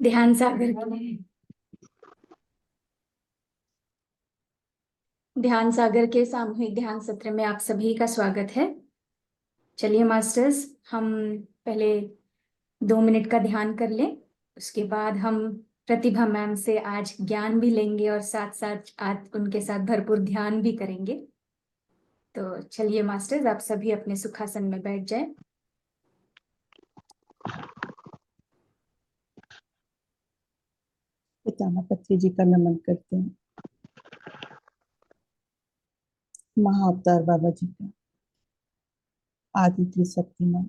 ध्यान सागर के ध्यान सागर के सामूहिक ध्यान सत्र में आप सभी का स्वागत है। चलिए मास्टर्स, हम पहले 2 मिनट का ध्यान कर लें। उसके बाद हम प्रतिभा मैम से आज ज्ञान भी लेंगे और साथ साथ आज उनके साथ भरपूर ध्यान भी करेंगे। तो चलिए मास्टर्स, आप सभी अपने सुखासन में बैठ जाएं। पितामह पत्री जी का नमन करते हैं। महाअवतार बाबा जी का, आदि त्रिशक्ति माँ,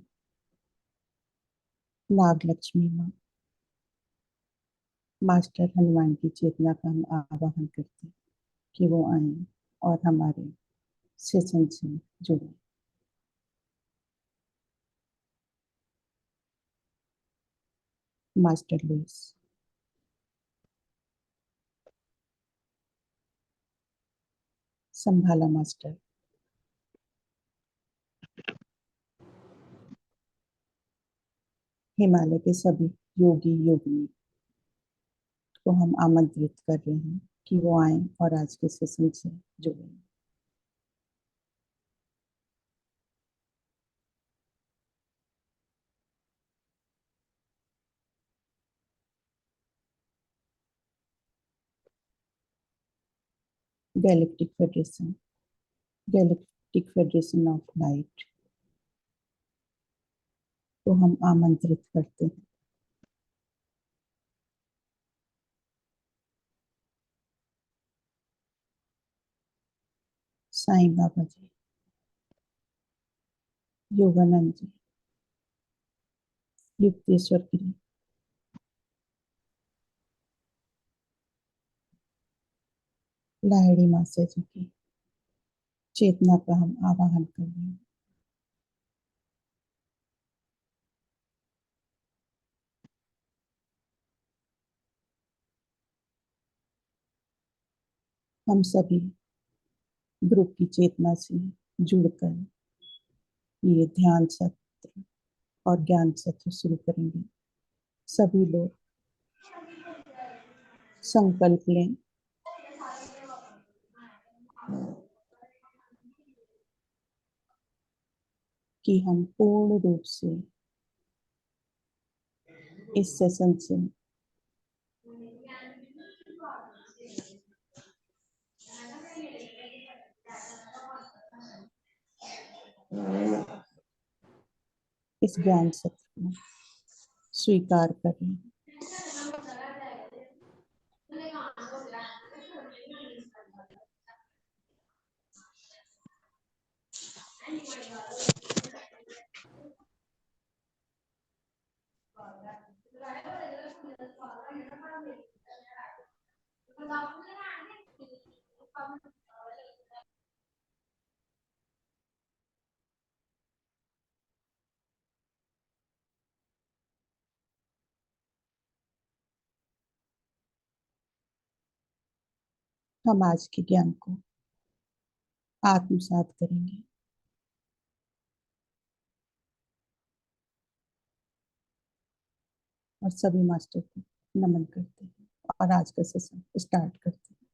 नाग लक्ष्मी माँ, मास्टर हनुमान की चेतना का हम आवाहन करते हैं कि वो आए और हमारे सेशन से जुड़े। मास्टर लुइस, संभाला मास्टर, हिमालय के सभी योगी योगिनी को हम आमंत्रित कर रहे हैं कि वो आए और आज के सेशन से जुड़े। Galactic federation, galactic federation of light को हम आमंत्रित करते हैं। साईं बाबा जी, योगानंद जी, युक्तेश्वर गिरी, लाहिड़ी मास्टर जी की चेतना का हम आवाहन कर रहे हैं। हम सभी ग्रुप की चेतना से जुड़कर ये ध्यान सत्र और ज्ञान सत्र शुरू करेंगे। सभी लोग संकल्प लें कि हम पूर्ण रूप से इस सेशन से इस ज्ञान सत्र को स्वीकार करें। हम आज के ज्ञान को आत्मसात करेंगे। और सभी मास्टर को नमन करते हैं और आज का सेशन स्टार्ट करते हैं।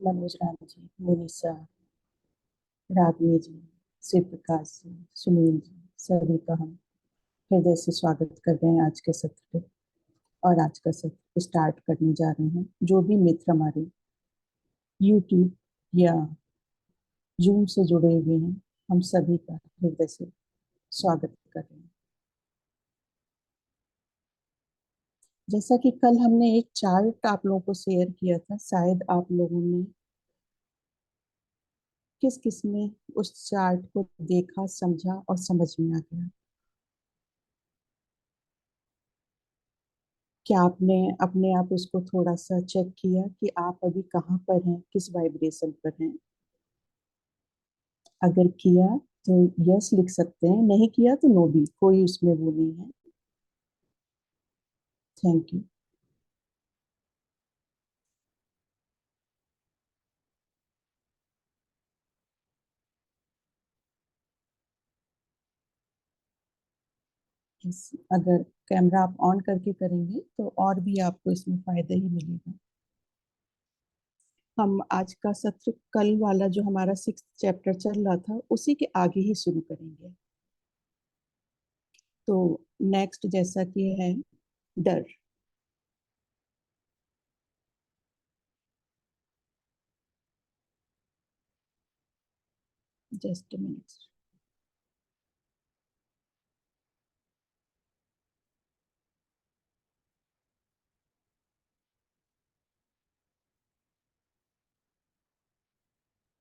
मनोज राम जी, मुनीसा, रागनी जी, शिव प्रकाश जी, सुनील जी, सभी का हम हृदय से स्वागत कर रहे हैं आज के सत्र पे। और आज का सत्र स्टार्ट करने जा रहे हैं। जो भी मित्र हमारे यूट्यूब या जूम से जुड़े हुए हैं, हम सभी का हृदय से स्वागत कर रहे हैं। जैसा कि कल हमने एक चार्ट आप लोगों को शेयर किया था, शायद आप लोगों ने किस किस ने उस चार्ट को देखा, समझा और समझ में आ गया। क्या आपने अपने आप उसको थोड़ा सा चेक किया कि आप अभी कहाँ पर हैं, किस वाइब्रेशन पर हैं? अगर किया तो यस लिख सकते हैं, नहीं किया तो नो भी, कोई उसमें वो नहीं है। Thank you. अगर कैमरा आप ऑन करके करेंगे तो और भी आपको इसमें फायदा ही मिलेगा। हम आज का सत्र कल वाला जो हमारा 6th चैप्टर चल रहा था उसी के आगे ही शुरू करेंगे। तो नेक्स्ट जैसा कि है डर। Just minute.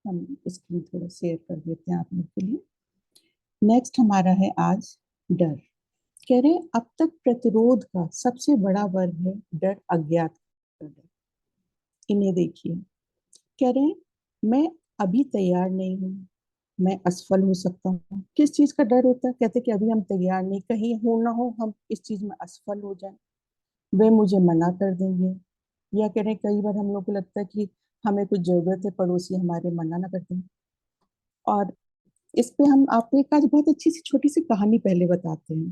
हम स्क्रीन थोड़ा शेयर कर देते हैं आप लोग के लिए। नेक्स्ट हमारा है आज डर। कह रहे हैं, अब तक प्रतिरोध का सबसे बड़ा वर्ग है डर, अज्ञात का डर। इन्हें देखिए, कह रहे हैं मैं अभी तैयार नहीं हूँ, मैं असफल हो सकता हूँ। किस चीज का डर होता है? कहते कि अभी हम तैयार नहीं, कहीं हो ना हो हम इस चीज में असफल हो जाए, वे मुझे मना कर देंगे। या कह रहे हैं, कई बार हम लोग को लगता है कि हमें कुछ जरूरत है, पड़ोसी हमारे मना ना कर दें। और इस पे हम आपको एक आज बहुत अच्छी सी छोटी सी कहानी पहले बताते हैं।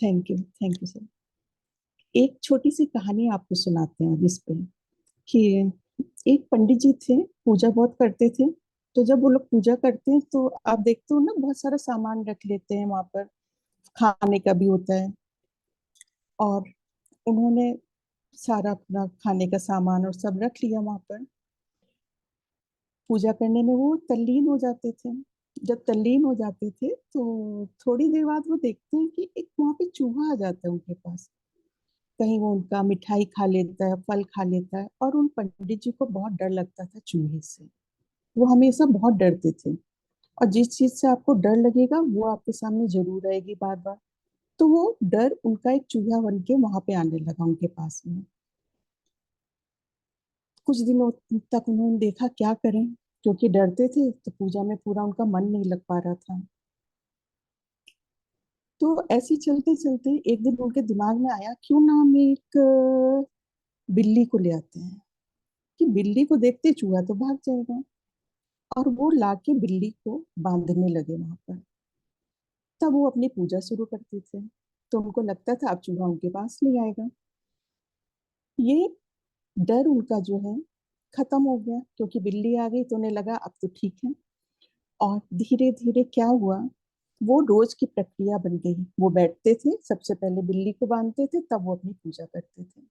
Thank you sir. एक छोटी सी कहानी आपको सुनाते हैं जिस पे कि एक पंडित जी थे, पूजा बहुत करते थे। तो जब वो लोग पूजा करते हैं तो आप देखते हो ना, बहुत सारा सामान रख लेते हैं वहां पर, खाने का भी होता है। और उन्होंने सारा अपना खाने का सामान और सब रख लिया वहां पर। पूजा करने में वो तल्लीन हो जाते थे। जब तल्लीन हो जाते थे तो थोड़ी देर बाद वो देखते हैं कि एक वहां पे चूहा आ जाता है उनके पास। कहीं वो उनका मिठाई खा लेता है, फल खा लेता है। और उन पंडित जी को बहुत डर लगता था चूहे से। वो हमेशा बहुत डरते थे। और जिस चीज से आपको डर लगेगा वो आपके सामने जरूर आएगी बार बार। तो वो डर उनका एक चूहा बन के वहां पे आने लगा उनके पास में। कुछ दिनों तक उन्होंने देखा क्या करें, क्योंकि डरते थे तो पूजा में पूरा उनका मन नहीं लग पा रहा था। तो ऐसे ही चलते चलते एक दिन उनके दिमाग में आया, क्यों ना हम एक बिल्ली को ले आते हैं, कि बिल्ली को देखते ही चूहा तो भाग जाएगा। और वो लाके बिल्ली को बांधने लगे वहां पर। तब वो अपनी पूजा शुरू करते थे। तो उनको लगता था अब चूहा उनके पास नहीं आएगा। ये डर उनका जो है खत्म हो गया, क्योंकि बिल्ली आ गई तो उन्हें लगा अब तो ठीक है। और धीरे धीरे क्या हुआ, वो रोज की प्रक्रिया बन गई। वो बैठते थे, सबसे पहले बिल्ली को बांधते थे, तब वो अपनी पूजा करते थे।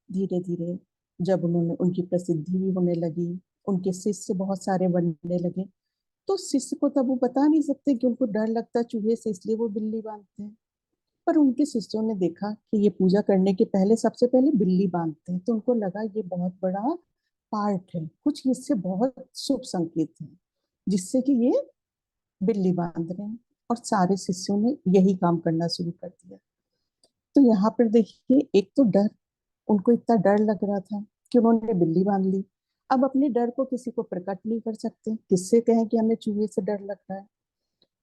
धीरे धीरे जब उन्होंने उनकी प्रसिद्धि भी होने लगी, उनके शिष्य बहुत सारे बनने लगे। तो शिष्य को तब वो बता नहीं सकते कि उनको डर लगता चूहे से, इसलिए वो बिल्ली बांधते हैं। पर उनके शिष्यों ने देखा कि ये पूजा करने के पहले सबसे पहले बिल्ली बांधते हैं, तो उनको लगा ये बहुत बड़ा पार्ट है, कुछ इससे बहुत शुभ संकेत है, जिससे कि ये बिल्ली बांध रहे हैं। और सारे शिष्यों ने यही काम करना शुरू कर दिया। तो यहाँ पर देखिए, एक तो डर, उनको इतना डर लग रहा था कि उन्होंने बिल्ली बांध ली। अब अपने डर को किसी को प्रकट नहीं कर सकते, किससे कहें कि हमें चूहे से डर लग रहा है।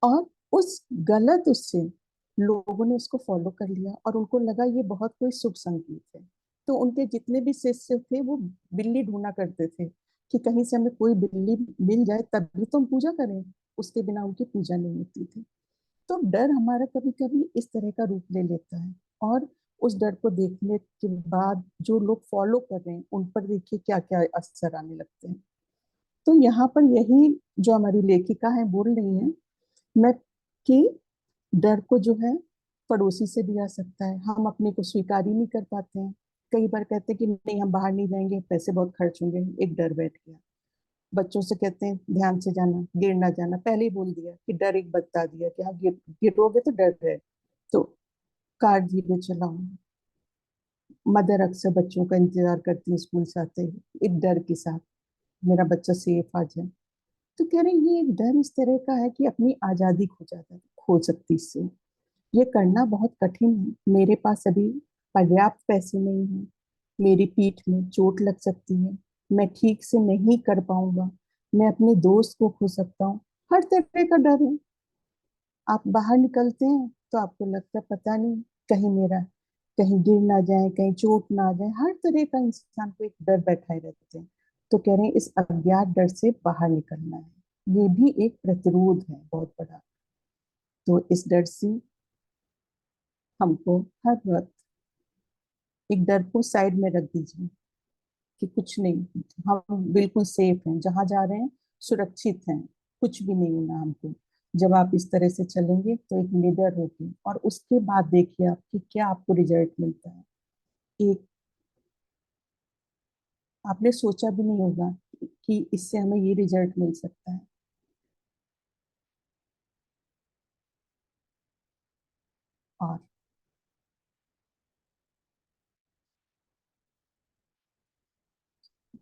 और उस गलत उससे लोगों ने उसको फॉलो कर लिया और उनको लगा ये बहुत कोई शुभ संकेत है। तो उनके जितने भी शिष्य थे वो बिल्ली ढूंढा करते थे कि कहीं से हमें कोई बिल्ली मिल जाए तभी तो हम पूजा करें, उसके बिना उनकी पूजा नहीं होती थी। तो डर हमारा कभी कभी इस तरह का रूप ले लेता है। और उस डर को देखने के बाद जो लोग फॉलो कर रहे हैं उन पर देखिए क्या क्या असर आने लगते हैं। तो यहाँ पर यही जो हमारी लेखिका है बोल रही है, मैं, कि डर को जो है पड़ोसी से भी आ सकता है। हम अपने को स्वीकार ही नहीं कर पाते हैं। कई बार कहते हैं कि नहीं हम बाहर नहीं जाएंगे, पैसे बहुत खर्च होंगे, एक डर बैठ गया। बच्चों से कहते हैं ध्यान से जाना, गिर ना जाना, पहले ही बोल दिया कि डर एक बता दिया कि हाँ गिरोगे तो डर है। तो कार धीरे चलाओ। मदर अक्सर बच्चों का इंतजार करती है स्कूल से आते ही एक डर के साथ, मेरा बच्चा सेफ आ जाए। तो कह रहे हैं, ये एक डर इस तरह का है कि अपनी आजादी खो जाता है, खो सकती इससे। ये करना बहुत कठिन है, मेरे पास अभी पर्याप्त पैसे नहीं है, मेरी पीठ में चोट लग सकती है, मैं ठीक से नहीं कर पाऊंगा, मैं अपने दोस्त को खो सकता हूँ। हर तरह का डर है। आप बाहर निकलते हैं तो आपको लगता है पता नहीं कहीं मेरा, कहीं गिर ना जाए, कहीं चोट ना आ जाए। हर तरह का इंसान को एक डर बैठाए रहते हैं। तो कह रहे हैं इस अज्ञात डर से बाहर निकलना है। ये भी एक प्रतिरोध है बहुत बड़ा। तो इस डर से हमको हर वक्त एक डर को साइड में रख दीजिए कि कुछ नहीं, हम बिल्कुल सेफ हैं, जहां जा रहे हैं सुरक्षित हैं, कुछ भी नहीं होना हमको। जब आप इस तरह से चलेंगे तो एक निडर होगी, और उसके बाद देखिए आपकी क्या आपको रिजल्ट मिलता है। एक आपने सोचा भी नहीं होगा कि इससे हमें ये रिजल्ट मिल सकता है। और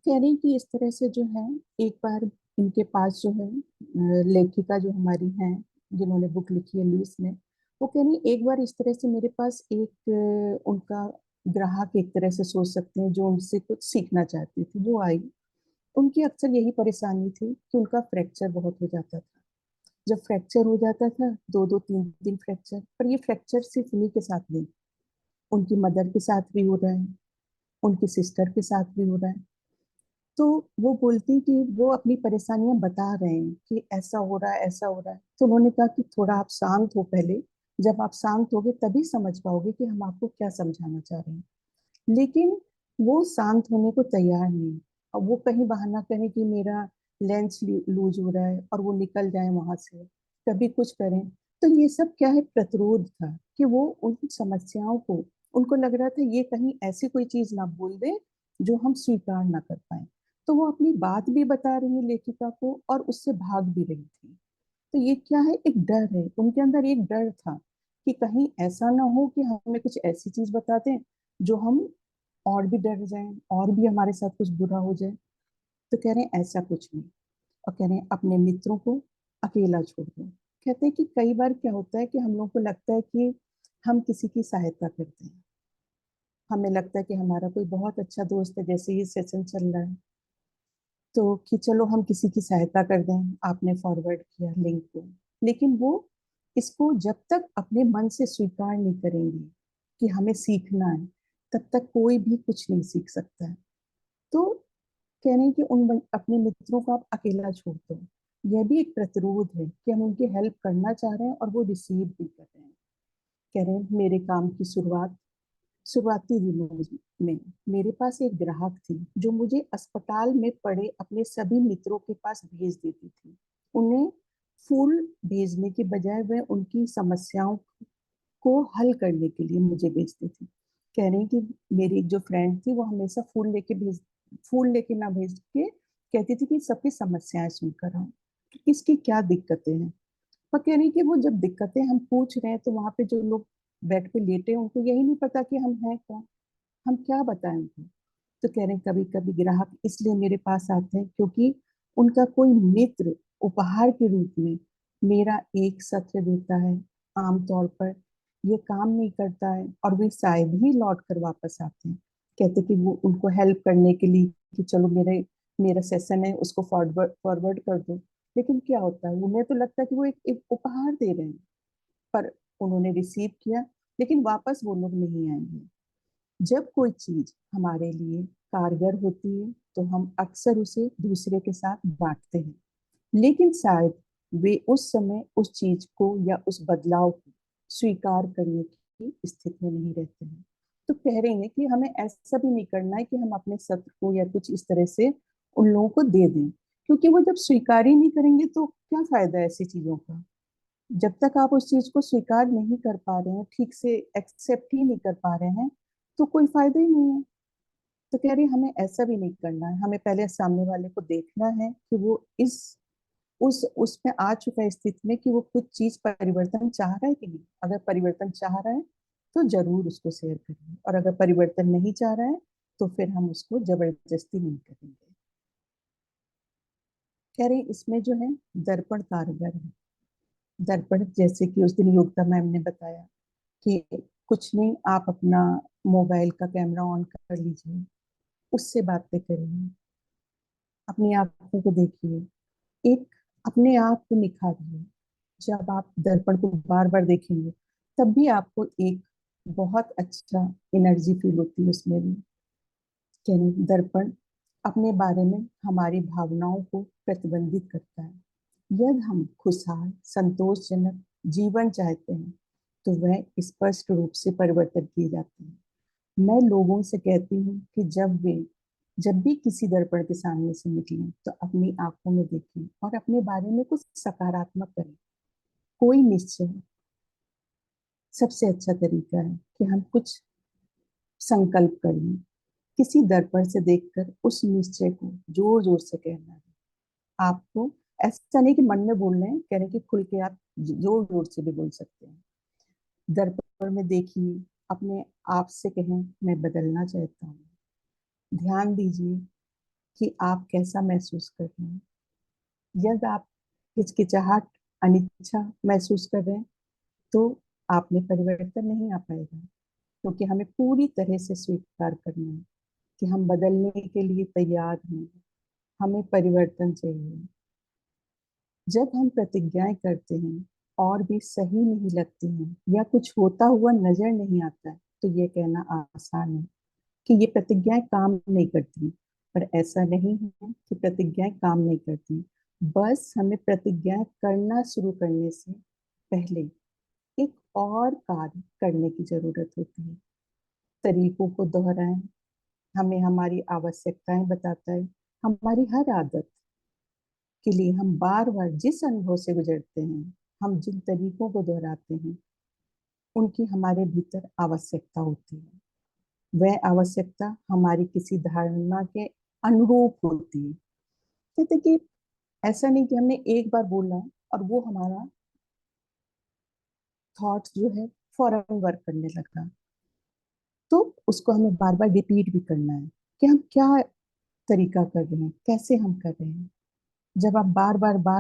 कह रही कि इस तरह से जो है, एक बार इनके पास जो है लेखिका जो हमारी हैं, जिन्होंने बुक लिखी है लुइस ने, वो कह रही एक बार इस तरह से मेरे पास एक उनका ग्राहक एक तरह से सोच सकते हैं जो उनसे कुछ सीखना चाहती थी, जो आई। उनकी अक्सर यही परेशानी थी कि उनका फ्रैक्चर बहुत हो जाता था। जब फ्रैक्चर हो जाता था, दो दो तीन दिन फ्रैक्चर, पर ये फ्रैक्चर सिर्फ उन्हीं के साथ नहीं, उनकी मदर के साथ भी हो रहा है, उनकी सिस्टर के साथ भी हो रहा है। तो वो बोलती कि वो अपनी परेशानियां बता रहे हैं कि ऐसा हो रहा है, ऐसा हो रहा है। तो उन्होंने कहा कि थोड़ा आप शांत हो पहले, जब आप शांत होगे तभी समझ पाओगे कि हम आपको क्या समझाना चाह रहे हैं। लेकिन वो शांत होने को तैयार नहीं। अब वो कहीं बहाना करें कि मेरा लेंस लूज हो रहा है और वो निकल जाए वहां से, कभी कुछ करें। तो ये सब क्या है, प्रतिरोध था कि वो उन समस्याओं को, उनको लग रहा था ये कहीं ऐसी कोई चीज ना बोल दे जो हम स्वीकार ना कर पाए। तो वो अपनी बात भी बता रही है लेखिका को और उससे भाग भी रही थी। तो ये क्या है, एक डर है, उनके अंदर एक डर था कि कहीं ऐसा ना हो कि हमें कुछ ऐसी चीज बता दें जो हम और भी डर जाएं, और भी हमारे साथ कुछ बुरा हो जाए। तो कह रहे हैं ऐसा कुछ नहीं। और कह रहे हैं अपने मित्रों को अकेला छोड़ दो। कहते हैं कि कई बार क्या होता है कि हम लोग को लगता है कि हम किसी की सहायता करते हैं, हमें लगता है कि हमारा कोई बहुत अच्छा दोस्त है, जैसे ये सेशन चल रहा है, तो कि चलो हम किसी की सहायता कर दें, आपने फॉरवर्ड किया लिंक को। लेकिन वो इसको जब तक अपने मन से स्वीकार नहीं करेंगे कि हमें सीखना है, तब तक कोई भी कुछ नहीं सीख सकता है। तो कह रहे हैं कि अपने मित्रों को आप अकेला छोड़ दो। यह भी एक प्रतिरोध है कि हम उनकी हेल्प करना चाह रहे हैं और वो रिसीव भी कर रहे हैं। कह रहे हैं मेरे काम की शुरुआती दिनों में मेरे पास एक ग्राहक थी जो मुझे अस्पताल में पड़े अपने सभी मित्रों के पास भेज देती थी। उन्हें फूल भेजने के बजाय वह उनकी समस्याओं को हल करने के लिए मुझे भेजती थी। कह रही कि मेरी जो फ्रेंड थी वो हमेशा फूल लेके ना भेज के कहती थी कि सबकी समस्याएं सुनकर आओ, कि किसकी क्या दिक्कतें हैं। पर कह रही कि वो जब दिक्कतें हम पूछ रहे हैं तो वहां पे जो लोग बेड पे लेटे हैं उनको यही नहीं पता कि हम हैं कौन, हम क्या बताएं उनको। तो कह रहे हैं कभी कभी ग्राहक इसलिए मेरे पास आते हैं क्योंकि उनका कोई मित्र उपहार के रूप में मेरा एक सत्र देता है। आमतौर पर ये काम नहीं करता है और वे शायद ही लौट कर वापस आते हैं। कहते कि वो उनको हेल्प करने के लिए कि चलो मेरे मेरा सेशन है उसको फॉरवर्ड फॉरवर्ड कर दो। लेकिन क्या होता है, उन्हें तो लगता है कि वो एक उपहार दे रहे हैं, पर उन्होंने रिसीव किया लेकिन वापस वो लोग नहीं आएंगे। जब कोई चीज हमारे लिए कारगर होती है तो हम अक्सर उसे दूसरे के साथ बांटते हैं, लेकिन शायद वे उस समय उस चीज को या उस बदलाव को स्वीकार करने की स्थिति में नहीं रहते हैं। तो कह रहे हैं कि हमें ऐसा भी नहीं करना है कि हम अपने सत्र को या कुछ इस तरह से उन लोगों को दे दें, क्योंकि वो जब स्वीकार ही नहीं करेंगे तो क्या फायदा है ऐसी चीजों का। जब तक आप उस चीज को स्वीकार नहीं कर पा रहे हैं, ठीक से एक्सेप्ट ही नहीं कर पा रहे हैं, तो कोई फायदा ही नहीं है। तो कह रही हमें ऐसा भी नहीं करना है, हमें पहले सामने वाले को देखना है कि वो इस उस उसमें आ चुका है स्थिति में कि वो कुछ चीज परिवर्तन चाह रहा है कि नहीं। अगर परिवर्तन चाह रहा है तो जरूर उसको शेयर करिए, और अगर परिवर्तन नहीं चाह रहा है तो फिर हम उसको जबरदस्ती नहीं करेंगे। कह रहे इसमें जो है दर्पण कारगर है। दर्पण जैसे कि उस दिन योगिता मैम ने बताया कि कुछ नहीं, आप अपना मोबाइल का कैमरा ऑन कर लीजिए, उससे बातें करिए, अपनी आंखों को देखिए, एक अपने आप को निखारिए। जब आप दर्पण को बार बार देखेंगे तब भी आपको एक बहुत अच्छा एनर्जी फील होती है उसमें भी। यानी दर्पण अपने बारे में हमारी भावनाओं को प्रतिबंधित करता है। यदि हम खुशहाल, संतोषजनक जीवन चाहते हैं तो वह स्पष्ट रूप से परिवर्तन किए जाते हैं। मैं लोगों से कहती हूँ कि जब भी किसी दर्पण के सामने से निकलें तो अपनी आंखों में देखें और अपने बारे में कुछ सकारात्मक करें। कोई निश्चय सबसे अच्छा तरीका है कि हम कुछ संकल्प कर लें। किसी दर्पण से देखकर उस निश्चय को जोर जोर से कहना है। आपको ऐसा नहीं कि मन में बोल रहे हैं, कह रहे हैं कि खुल के आप जोर जोर से भी बोल सकते हैं। दर्पण में देखिए, अपने आप से कहें, मैं बदलना चाहता हूँ। ध्यान दीजिए कि आप कैसा महसूस कर रहे हैं। यदि आप हिचकिचाहट, अनिच्छा महसूस कर रहे हैं तो आप में परिवर्तन नहीं आ पाएगा, क्योंकि हमें पूरी तरह से स्वीकार करना है कि हम बदलने के लिए तैयार हैं, हमें परिवर्तन चाहिए। जब हम प्रतिज्ञाएं करते हैं और भी सही नहीं लगती हैं या कुछ होता हुआ नजर नहीं आता है तो ये कहना आसान है कि ये प्रतिज्ञाएं काम नहीं करती। पर ऐसा नहीं है कि प्रतिज्ञाएं काम नहीं करती, बस हमें प्रतिज्ञाएं करना शुरू करने से पहले एक और कार्य करने की जरूरत होती है। तरीकों को दोहराएं, हमें हमारी आवश्यकताएं बताता है। हमारी हर आदत के लिए हम बार बार जिस अनुभव से गुजरते हैं, हम जिन तरीकों को दोहराते हैं, उनकी हमारे भीतर आवश्यकता होती है। वह आवश्यकता हमारी किसी धारणा के अनुरूप होती है। जैसे कि ऐसा नहीं कि हमने एक बार बोला और वो हमारा थॉट्स जो है फौरन वर्क करने लगा, तो उसको हमें बार बार रिपीट भी करना है कि हम क्या तरीका कर रहे हैं, कैसे हम कर रहे हैं। जब आप बार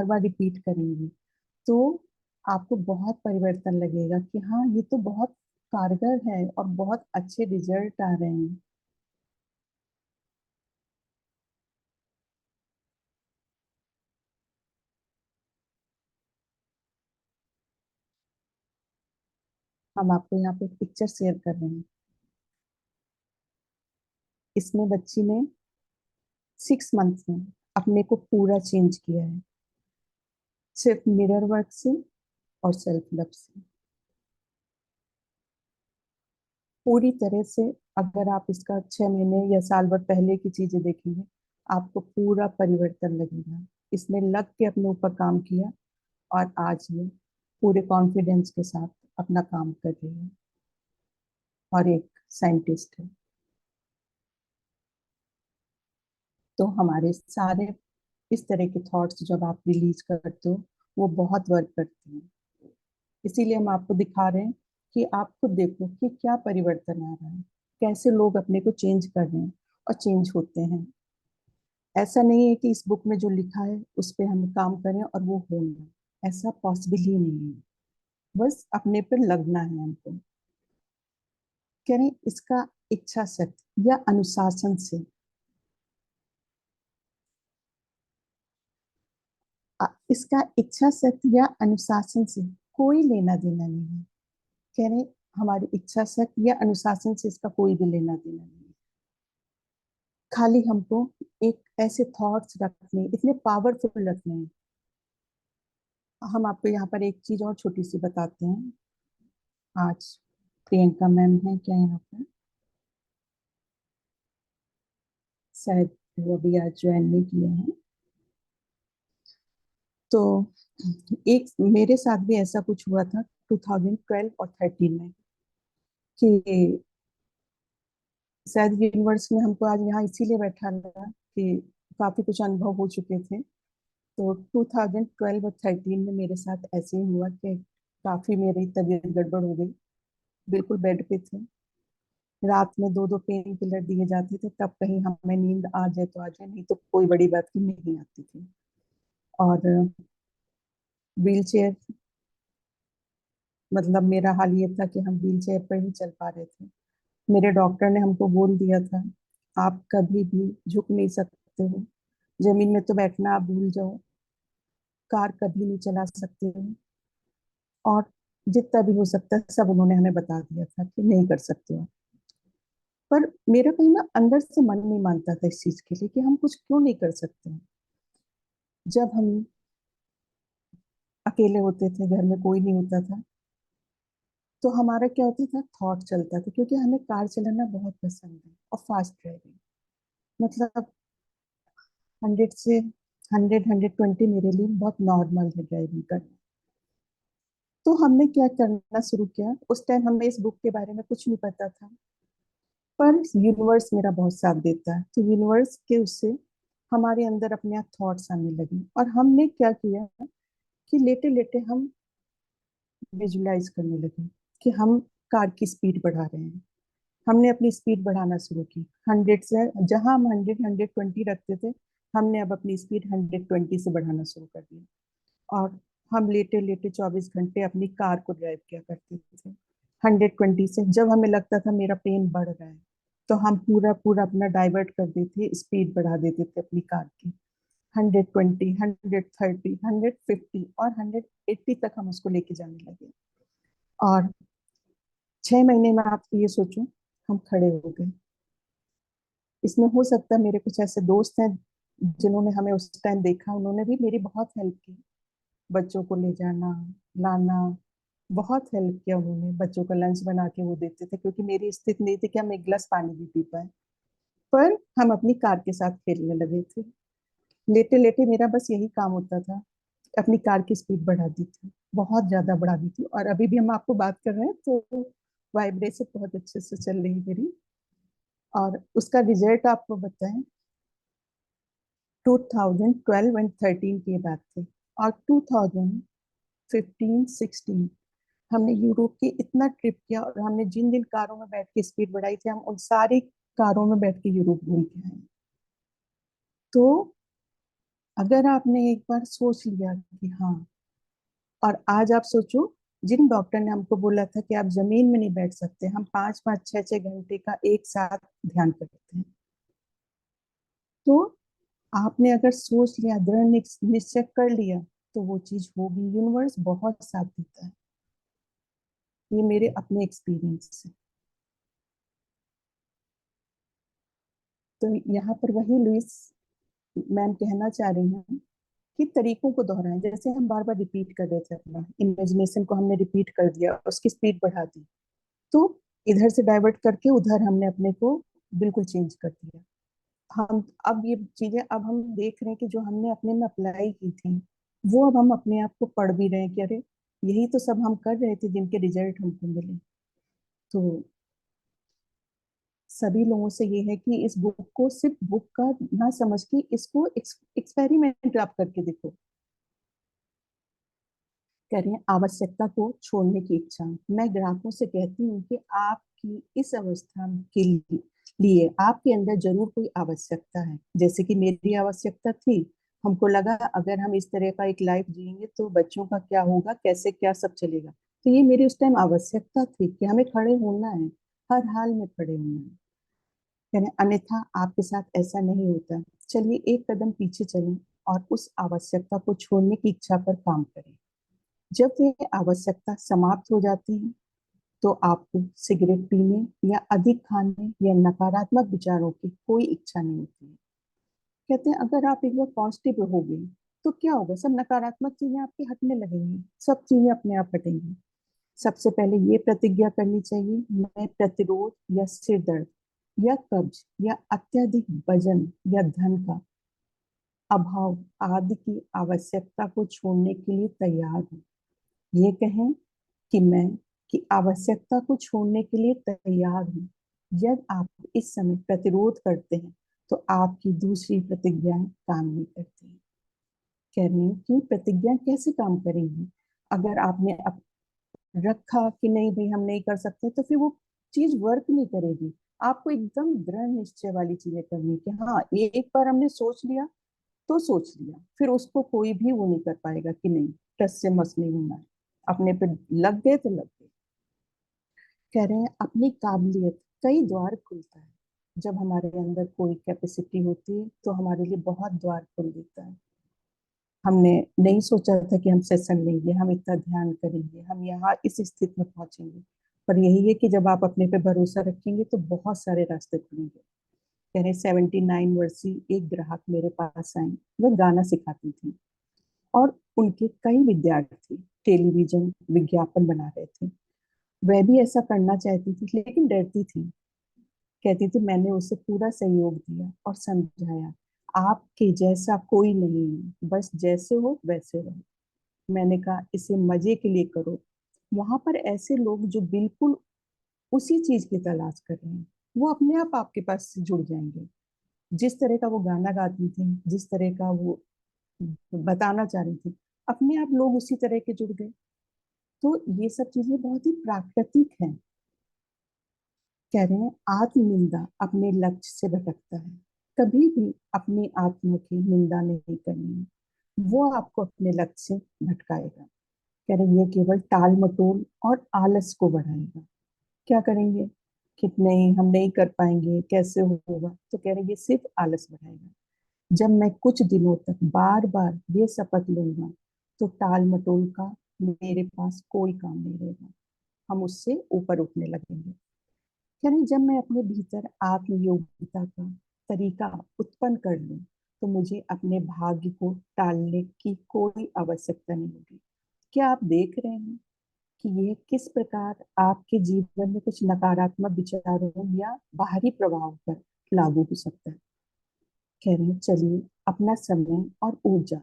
बार रिपीट करेंगे तो आपको बहुत परिवर्तन लगेगा कि हाँ, ये तो बहुत कारगर है और बहुत अच्छे रिजल्ट आ रहे हैं। हम आपको यहाँ पे पिक्चर शेयर कर रहे हैं। इसमें बच्ची ने 6 मंथ में अपने को पूरा चेंज किया है, सिर्फ मिरर वर्क से और सेल्फ लव से। पूरी तरह से अगर आप इसका 6 महीने या साल भर पहले की चीजें देखेंगे, आपको पूरा परिवर्तन लगेगा। इसने लग के अपने ऊपर काम किया और आज ये पूरे कॉन्फिडेंस के साथ अपना काम कर रही है और एक साइंटिस्ट है। तो हमारे सारे इस तरह के थॉट्स जब आप रिलीज करते हो, वो बहुत वर्क करते हैं। इसीलिए हम आपको दिखा रहे हैं कि आप खुद देखो कि क्या परिवर्तन आ रहा है, कैसे लोग अपने को चेंज कर रहे हैं और चेंज होते हैं। ऐसा नहीं है कि इस बुक में जो लिखा है उस पे हम काम करें और वो हो ना, ऐसा पॉसिबल ही नहीं है। बस अपने पर लगना है हमको। कह रहे हैं इसका इच्छा शक्ति या अनुशासन से इसका इच्छा शक्ति या अनुशासन से कोई लेना देना नहीं है। कह रहे हमारी इच्छा शक्ति या अनुशासन से इसका कोई भी लेना देना नहीं है। खाली हमको एक ऐसे थॉट्स रखने, इतने पावरफुल रखने हैं। हम आपको यहाँ पर एक चीज और छोटी सी बताते हैं। आज प्रियंका मैम है क्या यहाँ पर? शायद वो भी आज ज्वाइन नहीं किया है। तो एक मेरे साथ भी ऐसा कुछ हुआ था 2012 और 13 में कि शायद यूनिवर्स ने हमको आज यहाँ इसीलिए बैठा लगा कि काफी कुछ अनुभव हो चुके थे। तो 2012 और 13 में मेरे साथ ऐसे ही हुआ कि काफी मेरी तबीयत गड़बड़ हो गई। बिल्कुल बेड पे थे, रात में दो दो पेन किलर दिए जाते थे, तब कहीं हमें नींद आ जाए तो आ जाए, नहीं तो कोई बड़ी बात की नहीं आती थी। और व्हील चेयर, मतलब मेरा हाल ये था कि हम व्हील चेयर पर ही चल पा रहे थे। मेरे डॉक्टर ने हमको बोल दिया था, आप कभी भी झुक नहीं सकते हो, जमीन में तो बैठना आप भूल जाओ, कार कभी नहीं चला सकते हो, और जितना भी हो सकता है सब उन्होंने हमें बता दिया था कि नहीं कर सकते हो। पर मेरा कहीं ना अंदर से मन नहीं मानता था इस चीज के लिए कि हम कुछ क्यों नहीं कर सकते हैं। जब हम अकेले होते थे, घर में कोई नहीं होता था, तो हमारा क्या होता था, थॉट चलता था, क्योंकि हमें कार चलाना बहुत पसंद है और फास्ट ड्राइविंग, मतलब 100 से 100 120 मेरे लिए बहुत नॉर्मल है ड्राइविंग करना। तो हमने क्या करना शुरू किया, उस टाइम हमें इस बुक के बारे में कुछ नहीं पता था, पर यूनिवर्स मेरा बहुत साथ देता है, तो यूनिवर्स के उससे हमारे अंदर अपने आप थॉट्स आने लगे, और हमने क्या किया कि लेटे लेटे हम विजुलाइज करने लगे कि हम कार की स्पीड बढ़ा रहे हैं। हमने अपनी स्पीड बढ़ाना शुरू की, 100 से, जहां हम 100 120 रखते थे, हमने अब अपनी स्पीड 120 से बढ़ाना शुरू कर दिया। और हम लेटे लेटे 24 घंटे अपनी कार को ड्राइव किया करते थे 120 से। जब हमें लगता था मेरा पेन बढ़ रहा है, तो हम पूरा पूरा अपना डाइवर्ट कर देते, स्पीड बढ़ा देते थे अपनी कार की, 120 130 150 और 180 तक हम उसको लेके जाने लगे। और 6 महीने में आप ये सोचो, हम खड़े हो गए। इसमें हो सकता है मेरे कुछ ऐसे दोस्त हैं जिन्होंने हमें उस टाइम देखा, उन्होंने भी मेरी बहुत हेल्प की, बच्चों को ले जाना, लाना, बहुत हेल्प किया उन्होंने। बच्चों का लंच बना के वो देते थे, क्योंकि मेरी स्थिति नहीं थी कि हम एक गिलास पानी भी पी पाए। पर हम अपनी कार के साथ खेलने लगे थे, लेटे लेटे मेरा बस यही काम होता था, अपनी कार की स्पीड बढ़ा दी थी, बहुत ज्यादा बढ़ा दी थी। और अभी भी हम आपको बात कर रहे हैं तो वाइब्रेशन बहुत अच्छे से चल रही है मेरी। और उसका रिजल्ट आपको बताएं, 2012 एंड 13 की बात थी, और 2015 16 हमने यूरोप की इतना ट्रिप किया, और हमने जिन जिन कारों में बैठ के स्पीड बढ़ाई थी, हम उन सारी कारों में बैठ के यूरोप घूम के आए। तो अगर आपने एक बार सोच लिया कि हाँ, और आज आप सोचो, जिन डॉक्टर ने हमको बोला था कि आप जमीन में नहीं बैठ सकते, हम 5 5 6 6 घंटे का एक साथ ध्यान करते हैं। तो आपने अगर सोच लिया, दृढ़ निश्चय कर लिया, तो वो चीज होगी। यूनिवर्स बहुत साथ देता है, ये मेरे अपने एक्सपीरियंस से। तो यहाँ पर वही लुइस मैम कहना चाह रही हैं कि तरीकों को दोहराएं। जैसे हम बार बार रिपीट कर रहे थे, अपना इमेजिनेशन को हमने रिपीट कर दिया, उसकी स्पीड बढ़ा दी, तो इधर से डाइवर्ट करके उधर हमने अपने को बिल्कुल चेंज कर दिया। हम अब ये चीजें अब हम देख रहे हैं कि जो हमने अपने में अप्लाई की थी, वो अब हम अपने आप को पढ़ भी रहे हैं कि अरे, यही तो सब हम कर रहे थे जिनके रिजल्ट हमको मिले। तो सभी लोगों से ये है कि इस बुक को सिर्फ बुक का ना समझ के इसको एक्सपेरिमेंट आप करके देखो। कह रहे हैं आवश्यकता को छोड़ने की इच्छा। मैं ग्राहकों से कहती हूँ कि आपकी इस अवस्था के लिए आपके अंदर जरूर कोई आवश्यकता है, जैसे कि मेरी आवश्यकता थी। हमको लगा अगर हम इस तरह का एक लाइफ जिएंगे तो बच्चों का क्या होगा, कैसे क्या सब चलेगा। तो ये मेरी उस टाइम आवश्यकता थी कि हमें खड़े होना है, हर हाल में खड़े होना है। यानी अन्यथा आपके साथ ऐसा नहीं होता। चलिए एक कदम पीछे चलें और उस आवश्यकता को छोड़ने की इच्छा पर काम करें। जब ये आवश्यकता समाप्त हो जाती है, तो आपको सिगरेट पीने या अधिक खाने या नकारात्मक विचारों की कोई इच्छा नहीं होती है। कहते हैं अगर आप एक बार पॉजिटिव रहोगे, तो क्या होगा, सब नकारात्मक चीजें आपकी हटने लगेंगी, सब चीजें अपने आप हटेंगी। सबसे पहले ये प्रतिज्ञा करनी चाहिए, मैं प्रतिरोध या सिर दर्द या कब्ज या अत्यधिक वजन या धन का अभाव आदि की आवश्यकता को छोड़ने के लिए तैयार हूँ। ये कहें कि मैं की आवश्यकता को छोड़ने के लिए तैयार हूँ। जब आप इस समय प्रतिरोध करते हैं, तो आपकी दूसरी प्रतिज्ञाएं काम नहीं करती हैं। कह रही हैं कि प्रतिज्ञा कैसे काम करेंगी, अगर आपने रखा कि नहीं भाई हम नहीं कर सकते, तो फिर वो चीज वर्क नहीं करेगी। आपको एकदम दृढ़ निश्चय वाली चीजें करनी कि हाँ, ये एक बार हमने सोच लिया तो सोच लिया, फिर उसको कोई भी वो नहीं कर पाएगा कि नहीं, टस से मस नहीं होना है, अपने पे लग गए तो लग गए। कह रहे हैं अपनी काबिलियत कई द्वार खुलता है। जब हमारे अंदर कोई कैपेसिटी होती है तो हमारे लिए बहुत द्वार खोल देता है। हमने नहीं सोचा था कि हम सेशन लेंगे, हम इतना ध्यान करेंगे, हम यहाँ इस स्थिति में पहुंचेंगे। पर यही है कि जब आप अपने पे भरोसा रखेंगे तो बहुत सारे रास्ते खुलेंगे। कह रहे 79 वर्षीय एक ग्राहक मेरे पास आई, वह गाना सिखाती थी, और उनके कई विद्यार्थी टेलीविजन विज्ञापन बना रहे थे। वह भी ऐसा करना चाहती थी, लेकिन डरती थी। कहती थी मैंने उसे पूरा सहयोग दिया और समझाया, आपके जैसा कोई नहीं है, बस जैसे हो वैसे रहो। मैंने कहा इसे मजे के लिए करो। वहां पर ऐसे लोग जो बिल्कुल उसी चीज की तलाश कर रहे हैं, वो अपने आप आपके पास से जुड़ जाएंगे। जिस तरह का वो गाना गाती थी, जिस तरह का वो बताना चाह रही थी, अपने आप लोग उसी तरह के जुड़ गए। तो ये सब चीजें बहुत ही प्राकृतिक हैं। कह रहे हैं आत्म निंदा अपने लक्ष्य से भटकता है। कभी भी अपनी आत्मा की निंदा नहीं करनी है, वो आपको अपने लक्ष्य से भटकाएगा। कह रहे ये केवल टाल मटोल और आलस को बढ़ाएगा। क्या करेंगे कि नहीं हम नहीं कर पाएंगे, कैसे होगा, तो कह रहे ये सिर्फ आलस बढ़ाएगा। जब मैं कुछ दिनों तक बार बार ये शपथ लूंगा, तो टाल मटोल का मेरे पास कोई काम नहीं रहेगा, हम उससे ऊपर उठने लगेंगे। यानी जब मैं अपने भीतर आत्मयोगिता का तरीका उत्पन्न कर लूं, तो मुझे अपने भाग्य को टालने की कोई आवश्यकता नहीं होगी। क्या आप देख रहे हैं कि यह किस प्रकार आपके जीवन में कुछ नकारात्मक विचारों या बाहरी प्रभाव पर लागू हो सकता है? कह रहे हैं चलिए अपना समय और ऊर्जा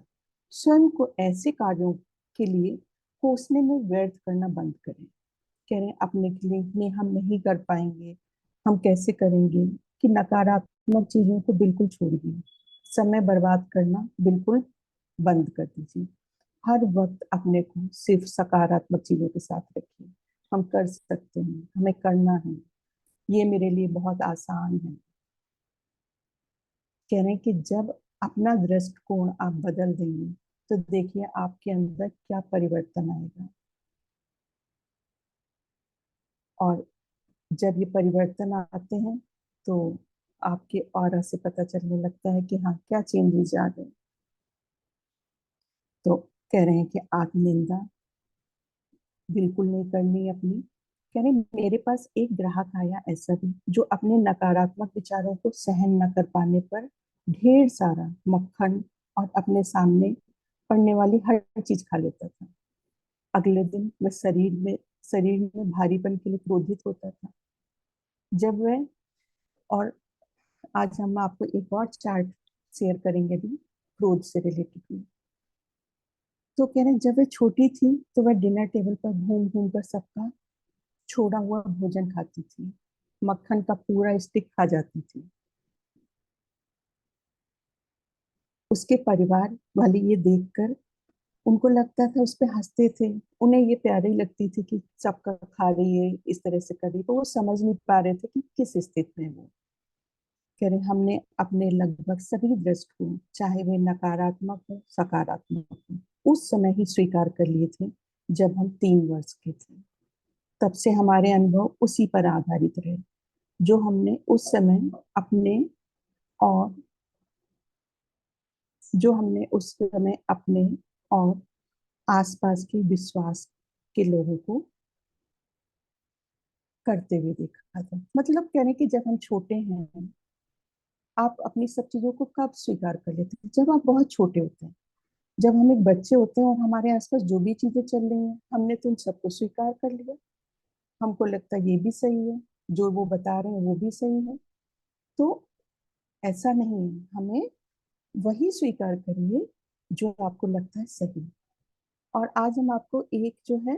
स्वयं को ऐसे कार्यों के लिए कोसने में व्यर्थ करना बंद करें। कह रहे हैं अपने के लिए नहीं, हम नहीं कर पाएंगे, हम कैसे करेंगे, कि नकारात्मक चीजों को बिल्कुल छोड़ दिए। समय बर्बाद करना बिल्कुल बंद कर दीजिए। हर वक्त अपने को सिर्फ सकारात्मक चीजों के साथ रखिए। हम कर सकते हैं, हमें करना है, ये मेरे लिए बहुत आसान है। कह रहे हैं कि जब अपना दृष्टिकोण आप बदल देंगे, तो देखिए आपके अंदर क्या परिवर्तन आएगा। और जब ये परिवर्तन आते हैं, तो आपके ऑरा से पता चलने लगता है कि हाँ क्या चेंजेस आ गए। तो कह रहे हैं कि आत्मनिंदा बिल्कुल नहीं करनी अपनी। कह रहे मेरे पास एक ग्राहक आया ऐसा भी, जो अपने नकारात्मक विचारों को सहन न कर पाने पर ढेर सारा मक्खन और अपने सामने पड़ने वाली हर चीज खा लेता था। अगले दिन वह शरीर में भारीपन के लिए क्रोधित होता था। जब वह और आज हम आपको एक और चार्ट शेयर करेंगे भी क्रोध से रिलेटेड। तो कह रहे हैं जब वह छोटी थी, तो वह डिनर टेबल पर घूम घूम कर सबका छोड़ा हुआ भोजन खाती थी, मक्खन का पूरा स्टिक खा जाती थी। उसके परिवार वाले ये देखकर, उनको लगता था, उस पर हंसते थे। उन्हें ये प्यारी लगती थी कि सबका खा रही है, इस तरह से कर रही है, तो वो समझ नहीं पा रहे थे कि किस स्थिति में वो। कह रहे हमने अपने लगभग सभी दृष्टिकोण, चाहे वे नकारात्मक हो सकारात्मक हो, उस समय ही स्वीकार कर लिए थे जब हम 3 वर्ष के थे। तब से हमारे अनुभव उसी पर आधारित रहे, जो हमने उस समय अपने और और आसपास के विश्वास के लोगों को करते हुए देखा था। मतलब कह रहे हैं कि जब हम छोटे हैं, आप अपनी सब चीजों को कब स्वीकार कर लेते हैं? जब आप बहुत छोटे होते हैं। जब हम एक बच्चे होते हैं और हमारे आसपास जो भी चीजें चल रही हैं, हमने तो उन सबको स्वीकार कर लिया। हमको लगता है ये भी सही है, जो वो बता रहे हैं वो भी सही है। तो ऐसा नहीं है, हमें वही स्वीकार करिए जो आपको लगता है सही। और आज हम आपको एक जो है,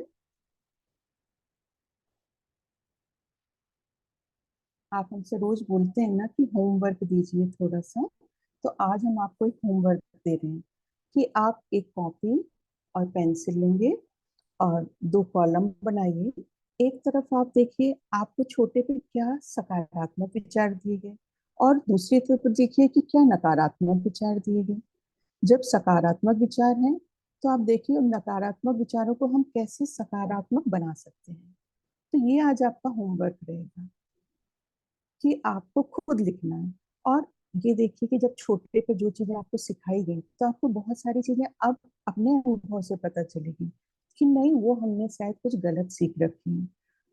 आप हमसे रोज बोलते हैं ना कि होमवर्क दीजिए थोड़ा सा, तो आज हम आपको एक होमवर्क दे रहे हैं कि आप एक कॉपी और पेंसिल लेंगे और 2 कॉलम बनाइए। एक तरफ आप देखिए आपको छोटे पे क्या सकारात्मक विचार दिए गए, और दूसरी तरफ देखिए कि क्या नकारात्मक विचार दिए गए। जब सकारात्मक विचार हैं, तो आप देखिए उन नकारात्मक विचारों को हम कैसे सकारात्मक बना सकते हैं। तो ये आज आपका होमवर्क रहेगा कि आपको खुद लिखना है। और ये देखिए कि जब छोटे पे जो चीजें आपको सिखाई गई, तो आपको बहुत सारी चीजें अब अपने अनुभव से पता चलेगी कि नहीं, वो हमने शायद कुछ गलत सीख रखी है,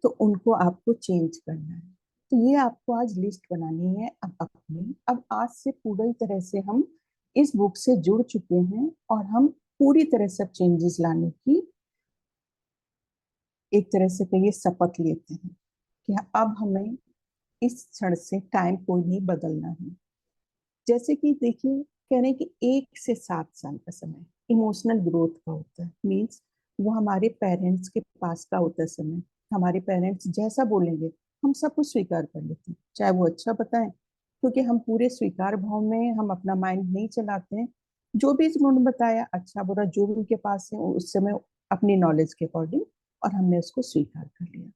तो उनको आपको चेंज करना है। तो ये आपको आज लिस्ट बनानी है अब अपनी। अब आज से पूरी तरह से हम इस बुक से जुड़ चुके हैं, और हम पूरी तरह सब चेंजेस लाने की एक तरह से कहिए शपथ लेते हैं कि अब हमें इस क्षण से टाइम कोई नहीं बदलना है। जैसे कि देखिए, कह रहे हैं कि 1 से 7 साल का समय इमोशनल ग्रोथ का होता है। मीन्स वो हमारे पेरेंट्स के पास का होता है समय। हमारे पेरेंट्स जैसा बोलेंगे हम सब कुछ स्वीकार कर लेते हैं, चाहे वो अच्छा बताएं, क्योंकि हम पूरे स्वीकार भाव में हम अपना माइंड नहीं चलाते हैं। जो भी उन्होंने बताया अच्छा बुरा जो भी उनके पास है उस समय अपनी नॉलेज के अकॉर्डिंग, और हमने उसको स्वीकार कर लिया।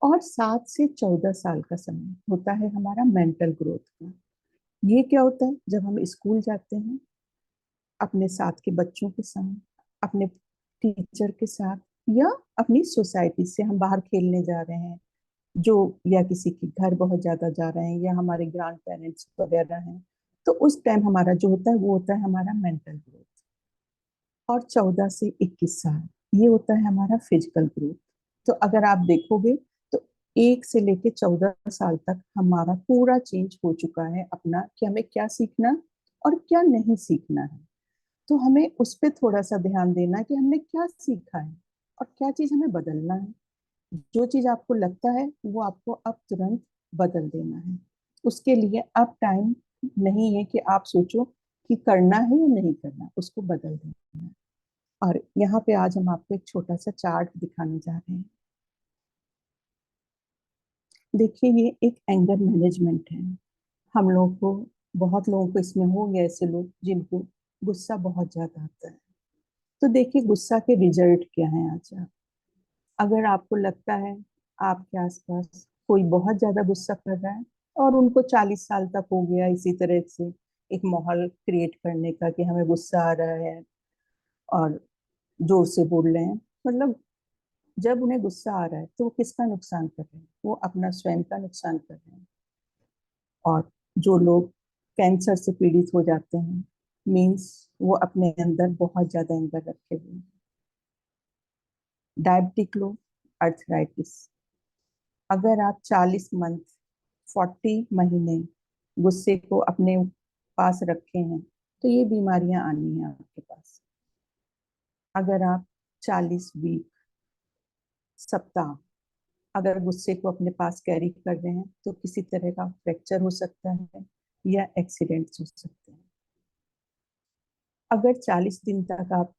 और 7 से 14 साल का समय होता है हमारा मेंटल ग्रोथ का। ये क्या होता है, जब हम स्कूल जाते हैं अपने साथ के बच्चों के साथ, अपने टीचर के साथ, या अपनी सोसाइटी से हम बाहर खेलने जा रहे हैं, जो या किसी के घर बहुत ज्यादा जा रहे हैं, या हमारे ग्रैंड पेरेंट्स वगैरह हैं, तो उस टाइम हमारा जो होता है वो होता है हमारा मेंटल ग्रोथ। और 14 से 21 साल ये होता है हमारा फिजिकल ग्रोथ। तो अगर आप देखोगे तो 1 से लेके 14 साल तक हमारा पूरा चेंज हो चुका है अपना, कि हमें क्या सीखना और क्या नहीं सीखना है। तो हमें उस पर थोड़ा सा ध्यान देना कि हमने क्या सीखा है और क्या चीज हमें बदलना है। जो चीज आपको लगता है वो आपको अब तुरंत बदल देना है। उसके लिए अब टाइम नहीं है कि आप सोचो कि करना है या नहीं करना, उसको बदल देना है। और यहाँ पे आज हम आपको एक छोटा सा चार्ट दिखाने जा रहे हैं। देखिए, ये एक एंगर मैनेजमेंट है। हम लोग को, बहुत लोगों को इसमें होंगे ऐसे लोग जिनको गुस्सा बहुत ज्यादा आता है। तो देखिए गुस्सा के रिजल्ट क्या है आज आप। अगर आपको लगता है आपके आसपास कोई बहुत ज्यादा गुस्सा कर रहा है, और उनको 40 साल तक हो गया इसी तरह से एक माहौल क्रिएट करने का कि हमें गुस्सा आ रहा है और जोर से बोल रहे हैं, मतलब जब उन्हें गुस्सा आ रहा है तो वो किसका नुकसान कर रहे हैं, वो अपना स्वयं का नुकसान कर रहे हैं। और जो लोग कैंसर से पीड़ित हो जाते हैं, मीन्स वो अपने अंदर बहुत ज्यादा एंगर रखे हुए हैं। डायबिटिक लोग, अर्थराइटिस, अगर आप 40 मंथ 40 महीने गुस्से को अपने पास रखे हैं तो ये बीमारियां आनी है आपके पास। अगर आप 40 वीक, सप्ताह अगर गुस्से को अपने पास कैरी कर रहे हैं तो किसी तरह का फ्रैक्चर हो सकता है या एक्सीडेंट्स हो सकते हैं। अगर 40 दिन तक आप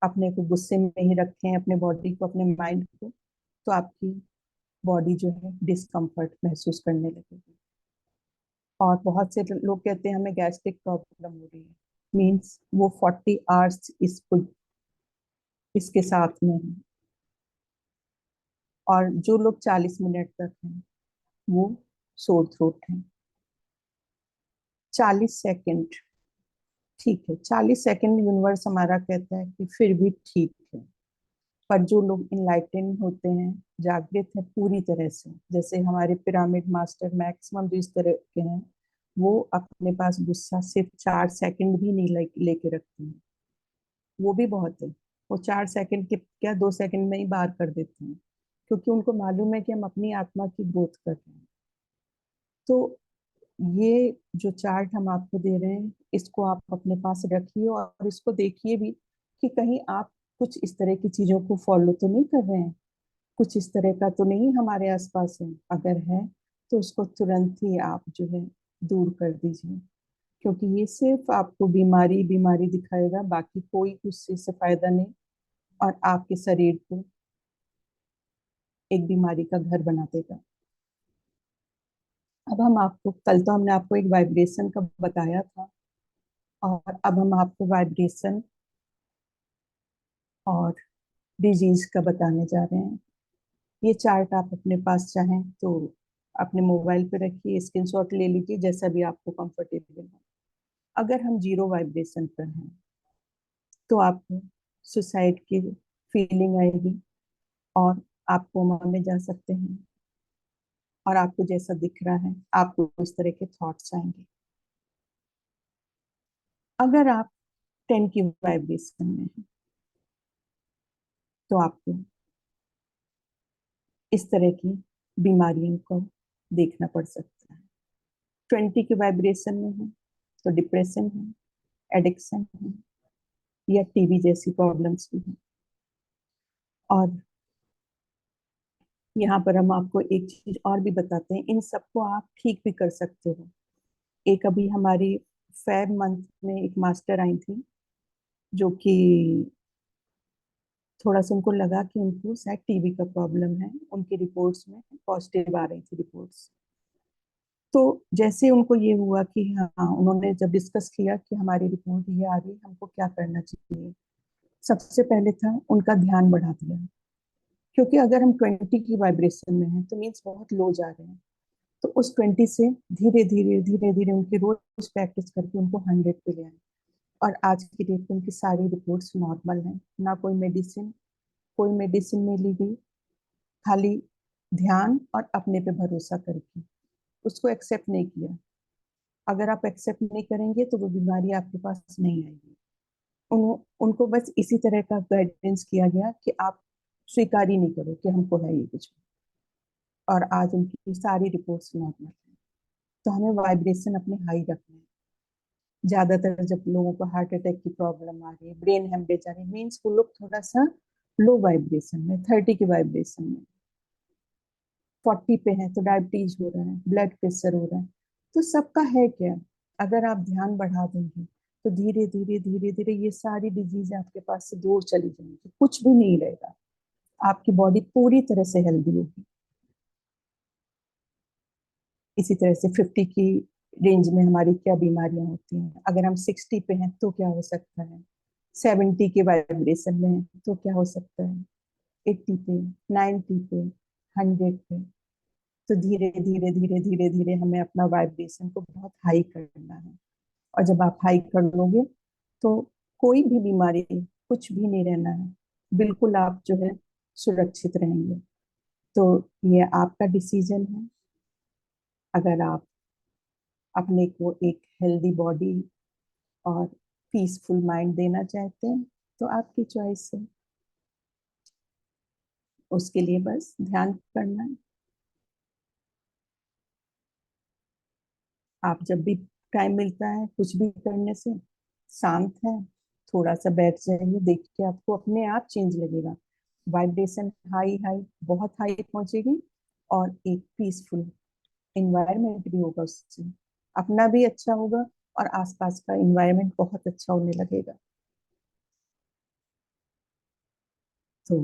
अपने को गुस्से में ही रखें, अपने बॉडी को, अपने माइंड को, तो आपकी बॉडी जो है डिस्कम्फर्ट महसूस करने लगेगी। और बहुत से लोग कहते हैं हमें गैस्ट्रिक प्रॉब्लम हो रही है, मीन्स वो 40 आवर्स इसको इसके साथ में है। और जो लोग 40 मिनट तक हैं वो सोर थ्रोट है। 40 सेकेंड, ठीक है, 40 सेकेंड यूनिवर्स हमारा कहता है कि फिर भी ठीक है। पर जो लोग इनलाइटेंड होते हैं, जागृत है पूरी तरह से, जैसे हमारे पिरामिड मास्टर मैक्सिमम जो इस तरह के हैं, वो अपने पास गुस्सा सिर्फ 4 सेकंड भी नहीं लेके रखते हैं। वो भी बहुत है। वो 4 सेकंड के क्या 2 सेकंड में ही बाहर कर देते हैं, क्योंकि उनको मालूम है कि हम अपनी आत्मा की ग्रोथ कर रहे हैं। तो ये जो चार्ट हम आपको दे रहे हैं इसको आप अपने पास रखिए, और इसको देखिए भी कि कहीं आप कुछ इस तरह की चीजों को फॉलो तो नहीं कर रहे हैं, कुछ इस तरह का तो नहीं हमारे आसपास है। अगर है तो उसको तुरंत ही आप जो है दूर कर दीजिए, क्योंकि ये सिर्फ आपको बीमारी बीमारी दिखाएगा, बाकी कोई उससे से फायदा नहीं, और आपके शरीर को एक बीमारी का घर बना देगा। अब हम आपको, कल तो हमने आपको एक वाइब्रेशन का बताया था, और अब हम आपको वाइब्रेशन और डिजीज का बताने जा रहे हैं। ये चार्ट आप अपने पास चाहें तो अपने मोबाइल पे रखिए, स्क्रीनशॉट ले लीजिए, जैसा भी आपको कंफर्टेबल हो। अगर हम जीरो वाइब्रेशन पर हैं तो आपको सुसाइड की फीलिंग आएगी, और आप कोमा में जा सकते हैं, और आपको जैसा दिख रहा है आपको इस तरह के थॉट्स आएंगे। अगर आप 10 की वाइब्रेशन में हैं तो आपको इस तरह की बीमारियों को देखना पड़ सकता है। 20 की वाइब्रेशन में है तो डिप्रेशन है, एडिक्शन है, या टीबी जैसी प्रॉब्लम्स भी हैं। और यहाँ पर हम आपको एक चीज और भी बताते हैं, इन सबको आप ठीक भी कर सकते हो। एक अभी हमारी फेब मंथ में एक मास्टर आई थी, जो कि थोड़ा सा उनको लगा कि उनको शायद टीबी का प्रॉब्लम है, उनकी रिपोर्ट्स में पॉजिटिव आ रही थी रिपोर्ट्स। तो जैसे उनको ये हुआ कि हाँ, उन्होंने जब डिस्कस किया कि हमारी रिपोर्ट ये आ रही है, हमको क्या करना चाहिए, सबसे पहले था उनका ध्यान बढ़ा दिया। क्योंकि अगर हम 20 की वाइब्रेशन में हैं तो मीन्स बहुत लो जा रहे हैं। तो उस 20 से धीरे धीरे धीरे धीरे उनकी रोज प्रैक्टिस करके उनको 100 पे ले आए। और आज की डेट में उनकी सारी रिपोर्ट्स नॉर्मल हैं, ना कोई मेडिसिन नहीं ली गई, खाली ध्यान और अपने पे भरोसा करके उसको एक्सेप्ट नहीं किया। अगर आप एक्सेप्ट नहीं करेंगे तो वो बीमारी आपके पास नहीं आएगी। उनको बस इसी तरह का गाइडेंस किया गया कि आप स्वीकार ही नहीं करो कि हमको है ये कुछ। और आज उनकी सारी रिपोर्ट्स नॉर्मल है। तो हमें वाइब्रेशन अपने हाई रखना है। ज्यादातर जब लोगों को हार्ट अटैक की प्रॉब्लम आ रही है, ब्रेन हेमरेज आ रही है, मीन्स वो लोग थोड़ा सा लो वाइब्रेशन में, 30 की वाइब्रेशन में, 40 पे है तो डायबिटीज हो रहा है, ब्लड प्रेशर हो रहा है। तो सबका है क्या, अगर आप ध्यान बढ़ा देंगे तो धीरे धीरे धीरे धीरे ये सारी डिजीज आपके पास से दूर चली जाएंगी, कुछ भी नहीं रहेगा, आपकी बॉडी पूरी तरह से हेल्दी होगी। इसी तरह से 50 की रेंज में हमारी क्या बीमारियां होती हैं, अगर हम 60 पे हैं तो क्या हो सकता है, 70 के वाइब्रेशन में है तो क्या हो सकता है, 80 पे, 90 पे, 100 पे। तो धीरे धीरे धीरे धीरे धीरे हमें अपना वाइब्रेशन को बहुत हाई करना है। और जब आप हाई कर लोगे तो कोई भी बीमारी, कुछ भी नहीं रहना है, बिल्कुल आप जो है सुरक्षित रहेंगे। तो ये आपका डिसीजन है। अगर आप अपने को एक हेल्दी बॉडी और पीसफुल माइंड देना चाहते हैं तो आपकी चॉइस है। उसके लिए बस ध्यान करना है। आप जब भी टाइम मिलता है कुछ भी करने से, शांत है, थोड़ा सा बैठ जाइए, देखिए आपको अपने आप चेंज लगेगा। वाइब्रेशन हाई हाई बहुत हाई पहुंचेगी और एक पीसफुल इन्वायरमेंट भी होगा उससे, अपना भी अच्छा होगा और आसपास का इन्वायरमेंट बहुत अच्छा होने लगेगा। तो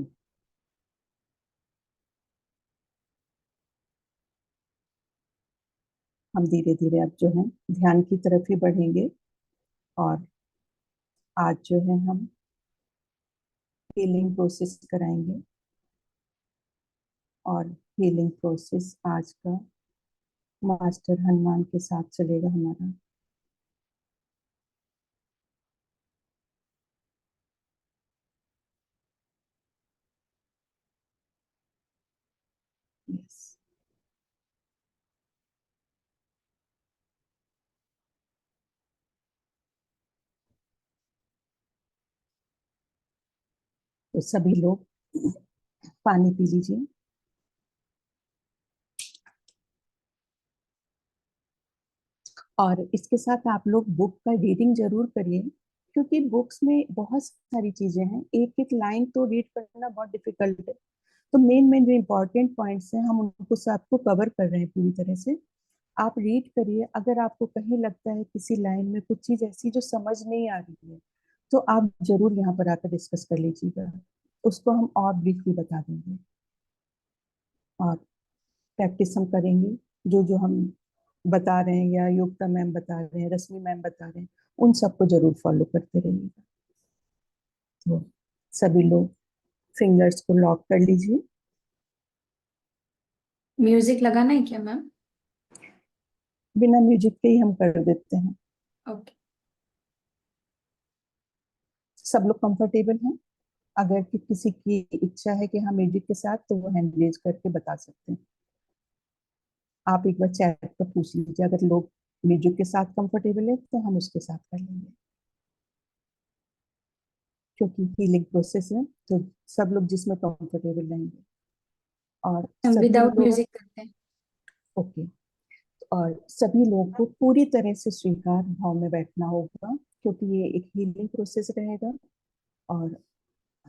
हम धीरे धीरे अब जो है ध्यान की तरफ ही बढ़ेंगे। और आज जो है हम हीलिंग प्रोसेस कराएंगे। और हीलिंग प्रोसेस आज का मास्टर हनुमान के साथ चलेगा हमारा। यस। तो सभी लोग पानी पी लीजिए। और इसके साथ आप लोग बुक का रीडिंग जरूर करिए, क्योंकि बुक्स में बहुत सारी चीजें हैं, एक एक लाइन तो रीड करना बहुत डिफिकल्ट है। तो मेन मेन जो इम्पोर्टेंट पॉइंट्स हैं हम उनको सबको कवर कर रहे हैं पूरी तरह से। आप रीड करिए, अगर आपको कहीं लगता है किसी लाइन में कुछ चीज ऐसी जो समझ नहीं आ रही है तो आप जरूर यहाँ पर आकर डिस्कस कर लीजिएगा, उसको हम और ब्रीफली बता देंगे। और प्रैक्टिस हम करेंगे, जो जो हम बता रहे हैं या योगिता मैम बता रहे हैं, रश्मि मैम बता रहे हैं, उन सबको जरूर फॉलो करते रहिएगा। तो सभी लोग फिंगर्स को लॉक कर लीजिए। म्यूजिक लगाना है क्या मैम? बिना म्यूजिक के ही हम कर देते हैं। ओके। सब लोग कंफर्टेबल हैं? अगर किसी की इच्छा है कि हाँ म्यूजिक के साथ, तो वो हैंड रेज करके बता सकते हैं। आप एक बार चैट पर पूछ लीजिए, अगर लोग म्यूजिक के साथ कंफर्टेबल है तो हम उसके साथ कर लेंगे, क्योंकि हीलिंग प्रोसेस है तो सब लोग जिसमें कंफर्टेबल रहेंगे। और हम सभी विदाउट लोग म्यूजिक करते हैं। ओके। और सभी लोगों को पूरी तरह से स्वीकार भाव में बैठना होगा, क्योंकि ये एक हीलिंग प्रोसेस रहेगा और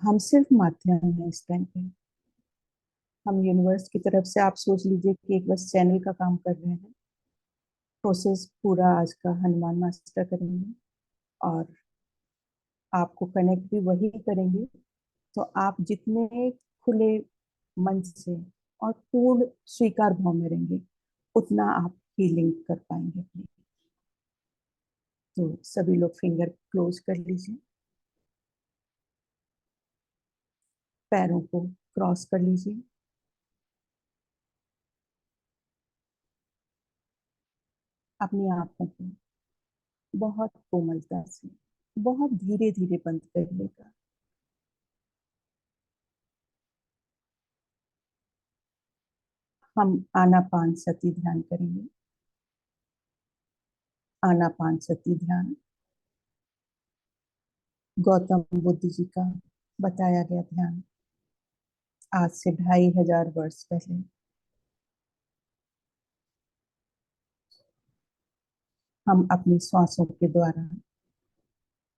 हम सिर्फ माध्यम हैं इस टाइम पे। हम यूनिवर्स की तरफ से, आप सोच लीजिए कि एक बस चैनल का काम कर रहे हैं। प्रोसेस पूरा आज का हनुमान मास्टर करेंगे और आपको कनेक्ट भी वही करेंगे। तो आप जितने खुले मन से और पूर्ण स्वीकार भाव में रहेंगे, उतना आप हीलिंग कर पाएंगे अपनी। तो सभी लोग फिंगर क्लोज कर लीजिए, पैरों को क्रॉस कर लीजिए, अपनी आंखों को बहुत कोमलता से, बहुत धीरे धीरे बंद करिएगा। हम आनापान सती ध्यान करेंगे। आनापान सती ध्यान गौतम बुद्ध जी का बताया गया ध्यान, आज से 2500 वर्ष पहले। हम अपनी श्वासों के द्वारा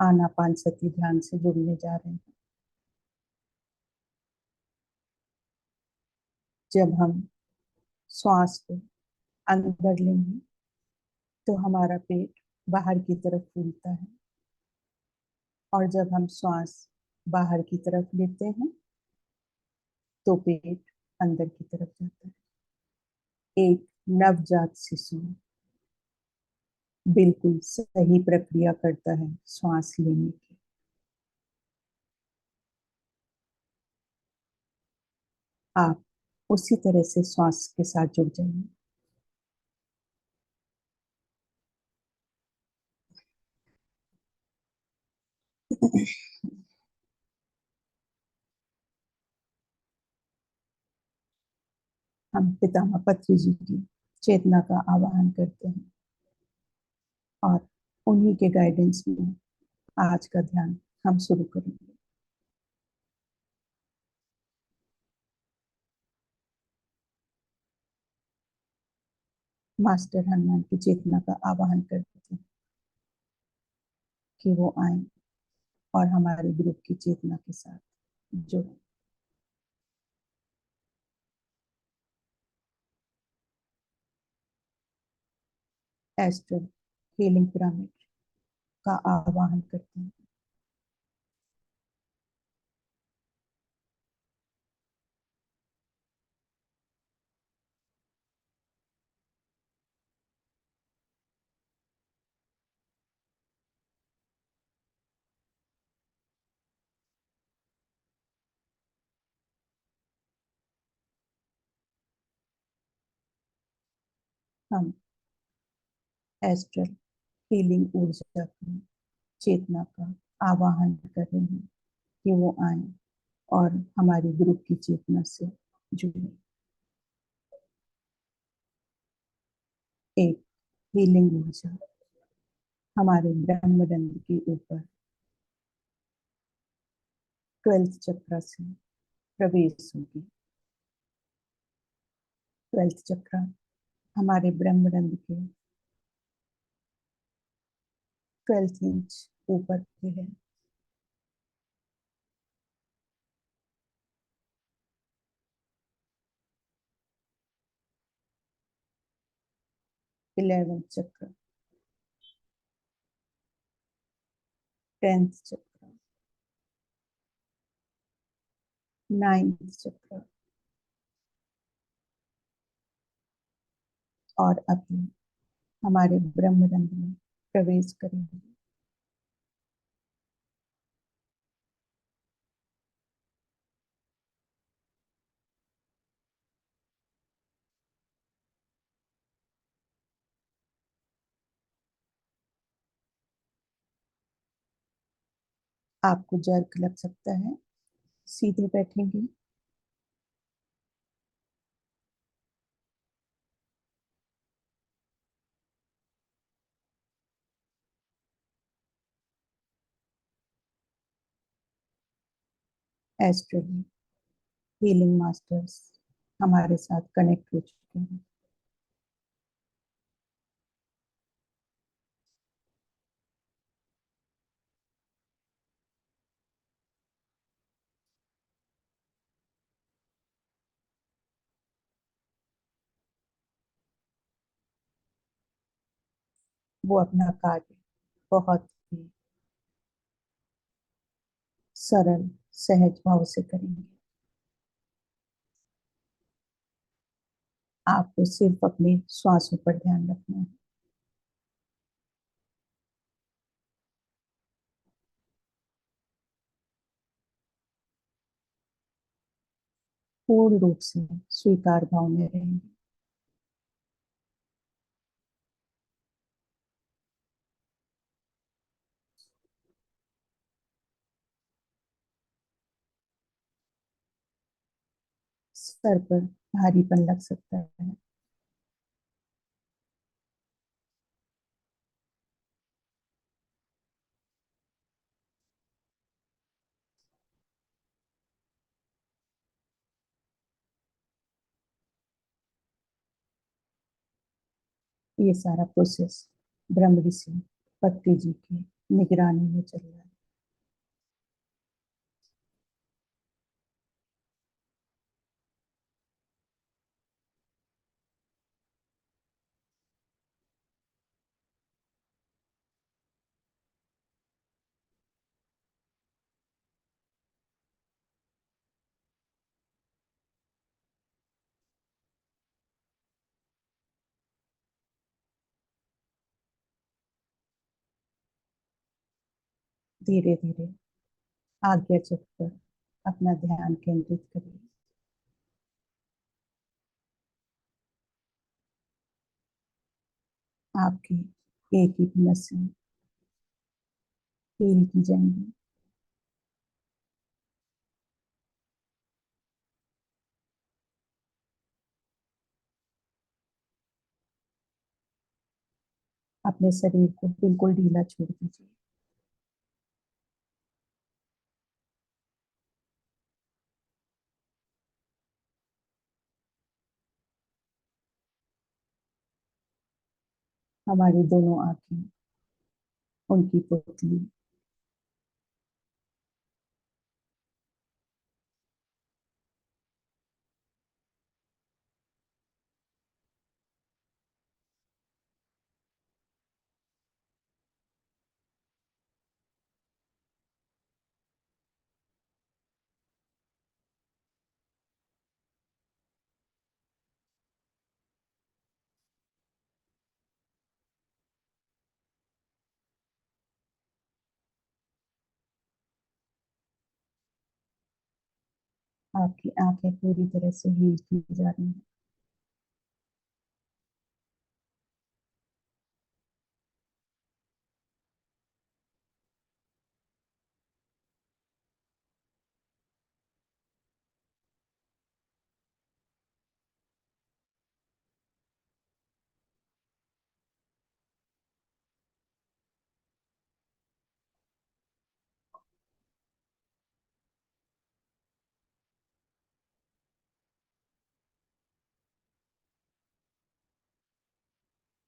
आनापान सती ध्यान से जुड़ने जा रहे हैं। जब हम श्वास को अंदर लेंगे तो हमारा पेट बाहर की तरफ फूलता है, और जब हम श्वास बाहर की तरफ लेते हैं तो पेट अंदर की तरफ जाता है। एक नवजात शिशु बिल्कुल सही प्रक्रिया करता है श्वास लेने की। आप उसी तरह से श्वास के साथ जुड़ जाइए। हम पितामह पत्री जी की चेतना का आवाहन करते हैं और उन्हीं के गाइडेंस में आज का ध्यान हम शुरू करेंगे। मास्टर हनुमान की चेतना का आवाहन करते हैं कि वो आए और हमारे ग्रुप की चेतना के साथ जुड़े। एस्ट्रल हीलिंग पिरामिड का आवाहन करते हैं। हम एस्ट्रल हीलिंग ऊर्जा की चेतना का आवाहन कर रहे हैं कि वो आए और हमारी ग्रुप की चेतना से जुड़े। एक हीलिंग ऊर्जा हमारे ब्रह्मरंध्र के ऊपर 12th चक्र से प्रवेश होगी। 12th चक्र हमारे ब्रह्मरंध्र के 12th इंच ऊपर पे है। 11th चक्र, 10th चक्र, 9th चक्र और अभी हमारे ब्रह्मरंध्र में प्रवेश करेंगे। आपको जर्क लग सकता है, सीधे बैठेंगे। एस्ट्रली हीलिंग मास्टर्स हमारे साथ कनेक्ट हो चुके हैं। वो अपना कार्य बहुत ही सरल सहज भाव से करेंगे। आपको सिर्फ अपनी श्वासों पर ध्यान रखना है। पूर्ण रूप से स्वीकार भाव में रहेंगे। सर पर भारीपन लग सकता है। ये सारा प्रोसेस ब्रह्म ऋषि पत्ती जी की निगरानी में चल रहा है। धीरे धीरे आज्ञा चक्र पर अपना ध्यान केंद्रित करिए। आपकी एक एक नसें फील की जाएंगी। अपने शरीर को बिल्कुल ढीला छोड़ दीजिए। हमारी दोनों आंखें, उनकी पुतली, आपकी आंखें पूरी तरह से हील की जा रही हैं।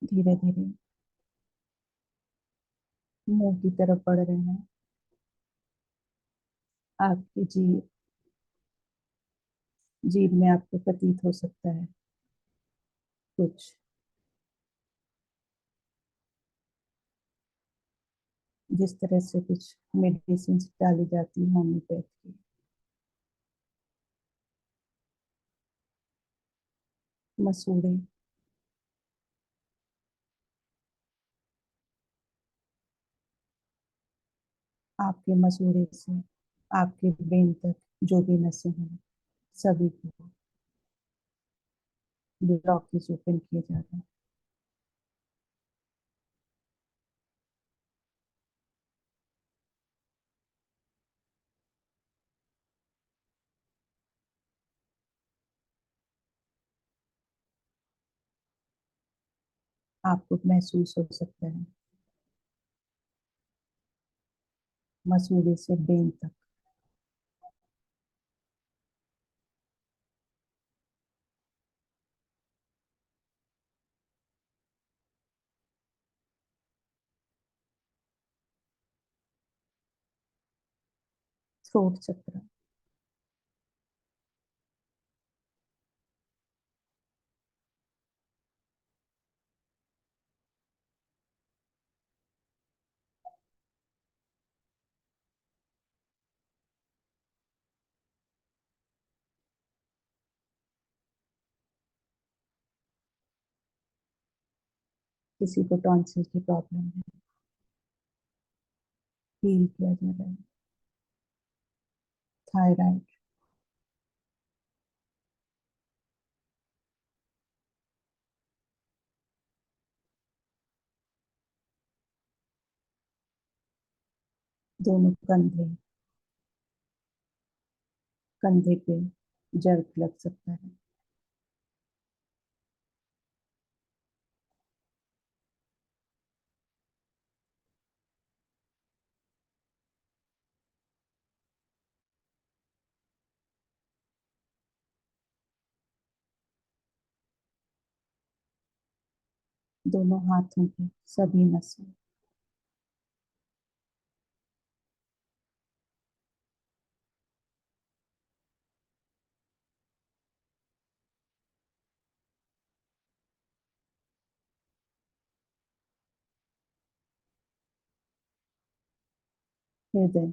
धीरे धीरे मुंह की तरफ बढ़ रहे हैं। आपकी जीभ जीभ में आपको प्रतीत हो सकता है कुछ, जिस तरह से कुछ मेडिसिन डाली जाती है होम्योपैथ की। मसूड़े आपके मसूड़े से आपके ब्रेन तक जो भी नसें हैं सभी को ब्लॉकेज ओपन किए जा रहे हैं। आपको महसूस हो सकता है मसूड़े से ब्रेन तक थ्रोट चक्र, किसी को टॉन्सिल की प्रॉब्लम है, फील किया जा रहा है। थायराइड, दोनों कंधे, कंधे पे जर्क लग सकता है। दोनों हाथों की सभी नसें, हृदय,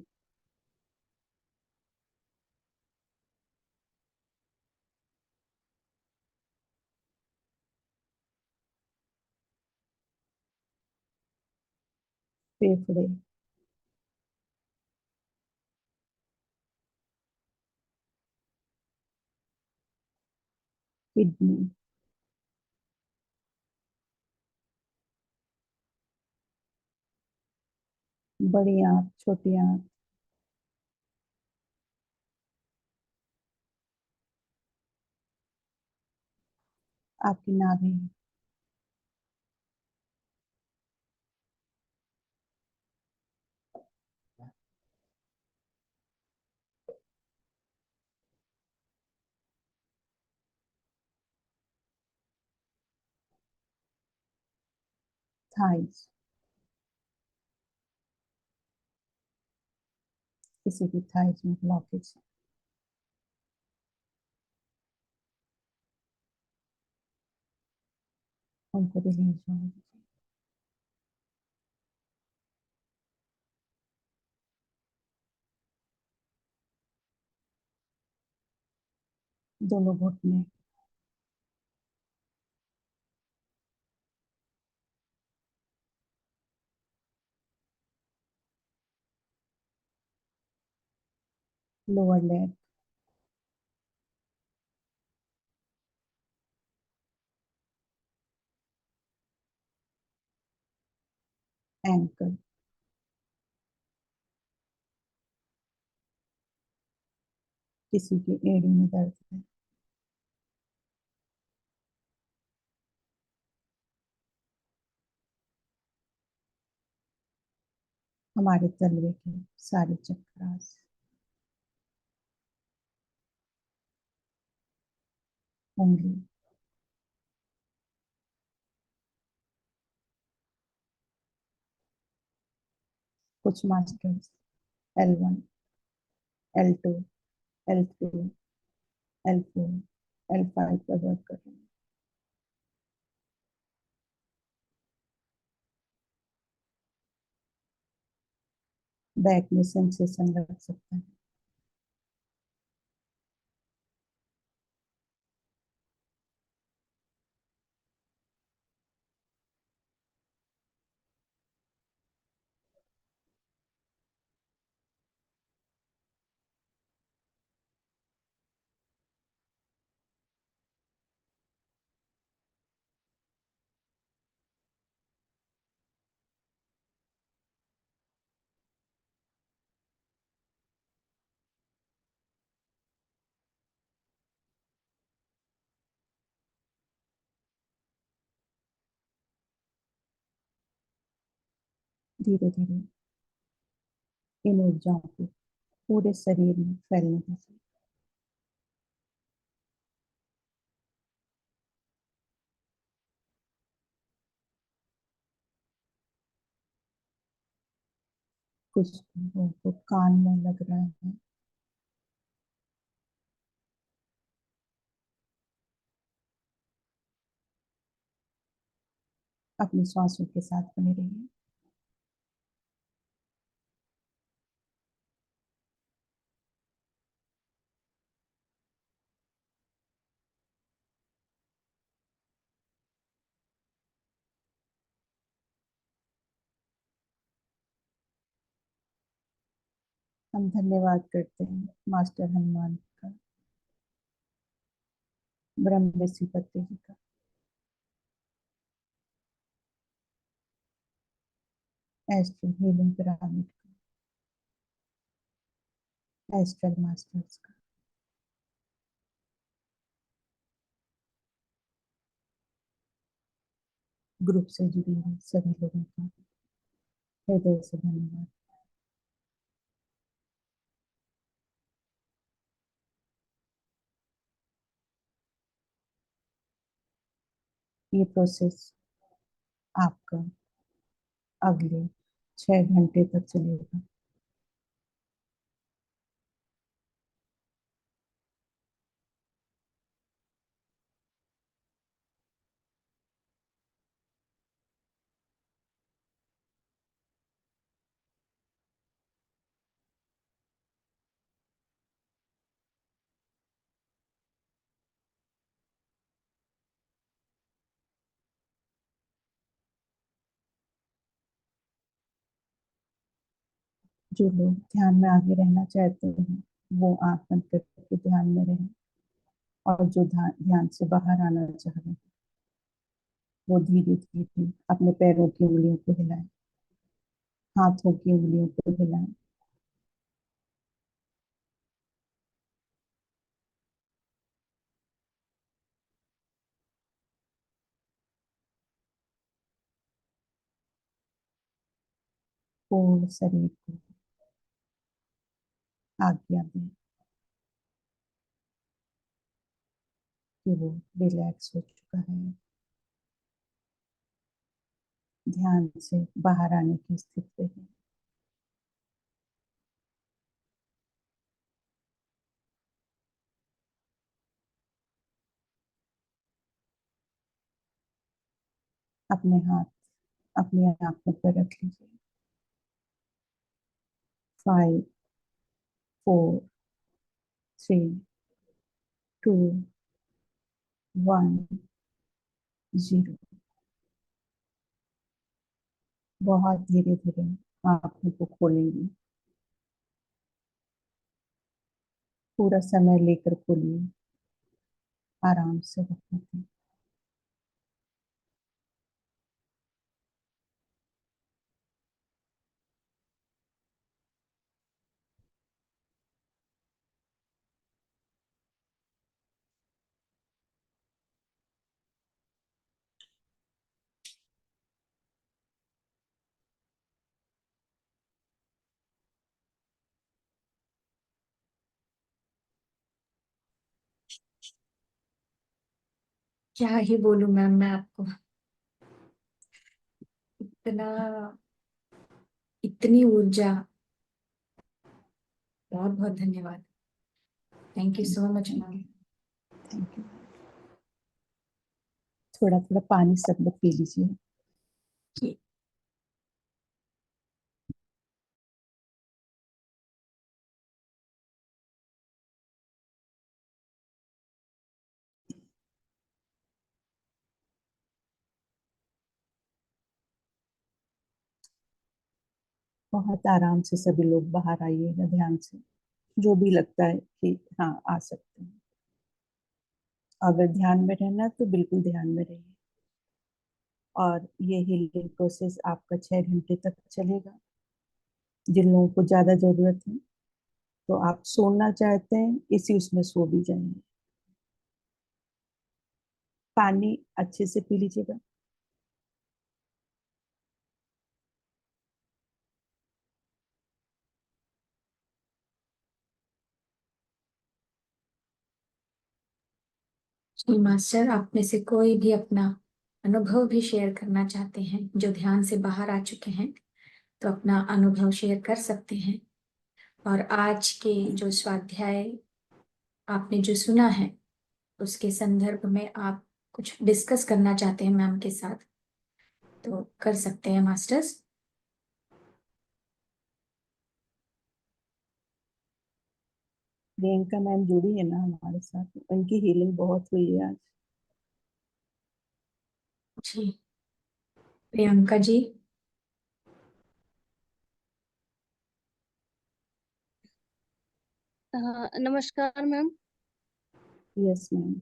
फेफड़े, किडनी, बड़ी आंत, छोटी आंत, आपकी नाभि, थाइस, किसी की थाइस में ब्लॉकेज है, उनको रिलीज होने दीजिए। दोनों घुटने, लोअर लेग, एंकल, किसी की एड़ी में दर्द है, हमारे तलवे के सारे चक्रास, उंगली, कुछ masters L1, L2, L3, L4, L5 पर वर्क कर रहे हैं। बैक में सेंसेशन लग सकता है। धीरे धीरे इन ऊर्जाओं को पूरे शरीर में फैलने दीजिए। कुछ लोगों को कान में लग रहा है, अपनी सांसों के साथ बने रहिए। हम धन्यवाद करते हैं मास्टर हनुमान का, ब्रह्म ऋषिपति जी का, एस्ट्रल हीलिंग पिरामिड का, एस्ट्रल मास्टर्स का, ग्रुप से जुड़ी हुई सभी लोगों का हृदय से धन्यवाद। ये प्रोसेस आपका अगले 6 घंटे तक चलेगा। जो लोग ध्यान में आगे रहना चाहते हैं वो आंख बंद करके ध्यान में रहें, और जो ध्यान से बाहर आना चाह रहे हैं वो धीरे धीरे अपने पैरों की उंगलियों को हिलाएं, हाथों की उंगलियों को हिलाएं, पूर्ण शरीर को आज्ञा दें कि वो रिलैक्स हो चुका है, ध्यान से बाहर आने की स्थिति में है। अपने हाथ अपनी आंखों पर रख लीजिए। 5, 4, 3, 2, 1, 0। बहुत धीरे धीरे आंखों को खोलेंगे, पूरा समय लेकर खोलिए, आराम से रखें। क्या ही बोलूं मैम मैं आपको, इतना, इतनी ऊर्जा, बहुत बहुत धन्यवाद। Thank you so much ma'am. Thank you. थोड़ा थोड़ा पानी सब लोग पी लीजिए। बहुत आराम से सभी लोग बाहर आइएगा, ध्यान से जो भी लगता है कि हाँ आ सकते हैं। अगर ध्यान में रहना है तो बिल्कुल ध्यान में रहिए, और ये हीलिंग प्रोसेस आपका 6 घंटे तक चलेगा। जिन लोगों को ज्यादा जरूरत है तो आप सोना चाहते हैं इसी उसमें सो भी जाएंगे। पानी अच्छे से पी लीजिएगा। जी मास्टर, आप में से कोई भी अपना अनुभव भी शेयर करना चाहते हैं जो ध्यान से बाहर आ चुके हैं तो अपना अनुभव शेयर कर सकते हैं। और आज के जो स्वाध्याय आपने जो सुना है उसके संदर्भ में आप कुछ डिस्कस करना चाहते हैं मैम के साथ तो कर सकते हैं मास्टर्स। प्रियंका मैम जुड़ी है ना हमारे साथ, उनकी हीलिंग बहुत हुई है आज। जी प्रियंका जी। हाँ, नमस्कार मैम। Yes ma'am.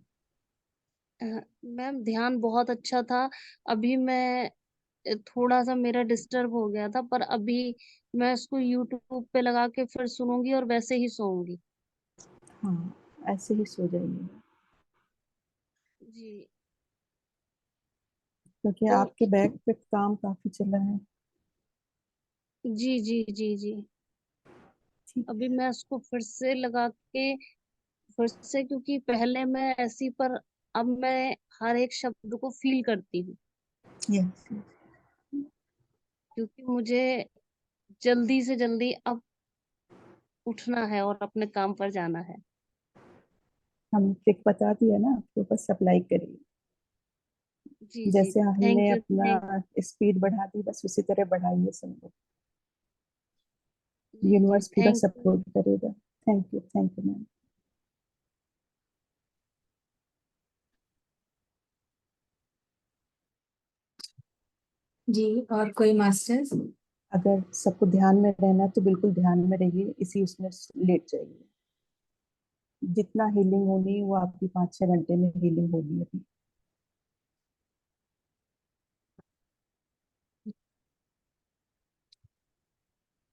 मैम ध्यान बहुत अच्छा था। अभी मैं थोड़ा सा मेरा डिस्टर्ब हो गया था, पर अभी मैं उसको यूट्यूब पे लगा के फिर सुनूंगी और वैसे ही सोऊंगी। हाँ, ऐसे ही सो जाइए जी। क्योंकि तो आपके बैक पे काम काफी चला है। जी जी जी जी। ठीक अभी मैं उसको फिर से लगा के फिर से, क्योंकि पहले मैं ऐसी, पर अब मैं हर एक शब्द को फील करती हूँ, है। यस। क्योंकि मुझे जल्दी से जल्दी अब उठना है और अपने काम पर जाना है। हम ट्रिक बता दिया ना आपको, बस अप्लाई करिए। जी जी जैसे जी, हमने थैंक यू अपना थैंक स्पीड बढ़ा दी, बस उसी तरह बढ़ाइए सब लोग। जी जी यूनिवर्स पूरा थैंक यू। सपोर्ट करेगा। Thank you ma'am. जी, और कोई मास्टर्स? अगर सबको ध्यान में रहना है तो बिल्कुल ध्यान में रहिए, इसी उसमें लेट जाइए। जितना हीलिंग होनी है वो आपकी 5-6 घंटे में हीलिंग होगी अभी।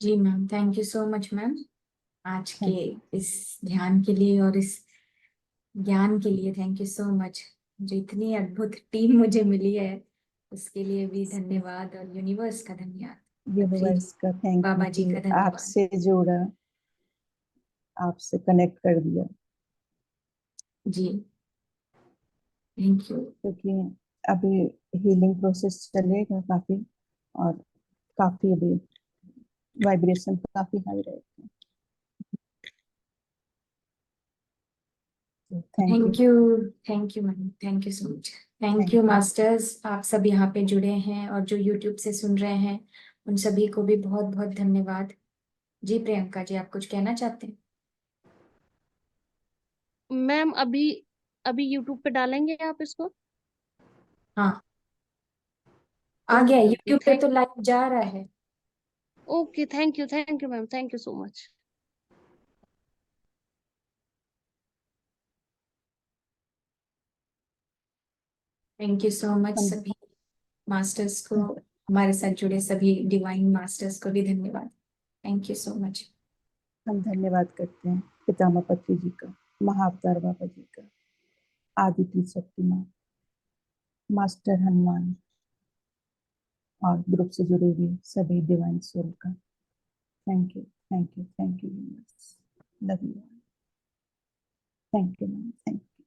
जी ma'am, thank you so much ma'am, आज के थैंक यू। इस ध्यान के लिए और इस ज्ञान के लिए थैंक यू सो मच। जो इतनी अद्भुत टीम मुझे मिली है उसके लिए भी धन्यवाद, और यूनिवर्स का धन्यवाद, पृथ्वी जी, यूनिवर्स का थैंक यू बाबा जी कि का धन्यवाद। आपसे जोड़ा, आपसे कनेक्ट कर दिया। जी, थैंक यू। क्योंकि अभी हीलिंग प्रोसेस चलेगा काफी, और काफी अभी वाइब्रेशन काफी हाई रहेगा। Thank you. Thank you ma'am, thank you so much. Thank thank you you. Masters, आप सब यहाँ पे जुड़े हैं और जो यूट्यूब से सुन रहे हैं उन सभी को भी बहुत बहुत धन्यवाद। जी प्रियंका जी, आप कुछ कहना चाहते हैं? मैम अभी अभी यूट्यूब पे डालेंगे आप इसको? हाँ, आ गया, ओके ओके यूट्यूब पे थैंक तो लाइव जा रहा है। Okay thank you ma'am, thank you so much. Thank you so much हम सभी मास्टर्स को, हमारे साथ जुड़े सभी डिवाइन मास्टर्स को भी धन्यवाद। Thank you so much. हम धन्यवाद करते हैं पितामह पत्री जी का, महाअवतार बाबा जी का, आदित्य शक्तिमान, मास्टर हनुमान, और ग्रुप से जुड़े हुए सभी डिवाइन सोल का thank you. Thank you universe. Love you. Thank you ma'am. Thank you.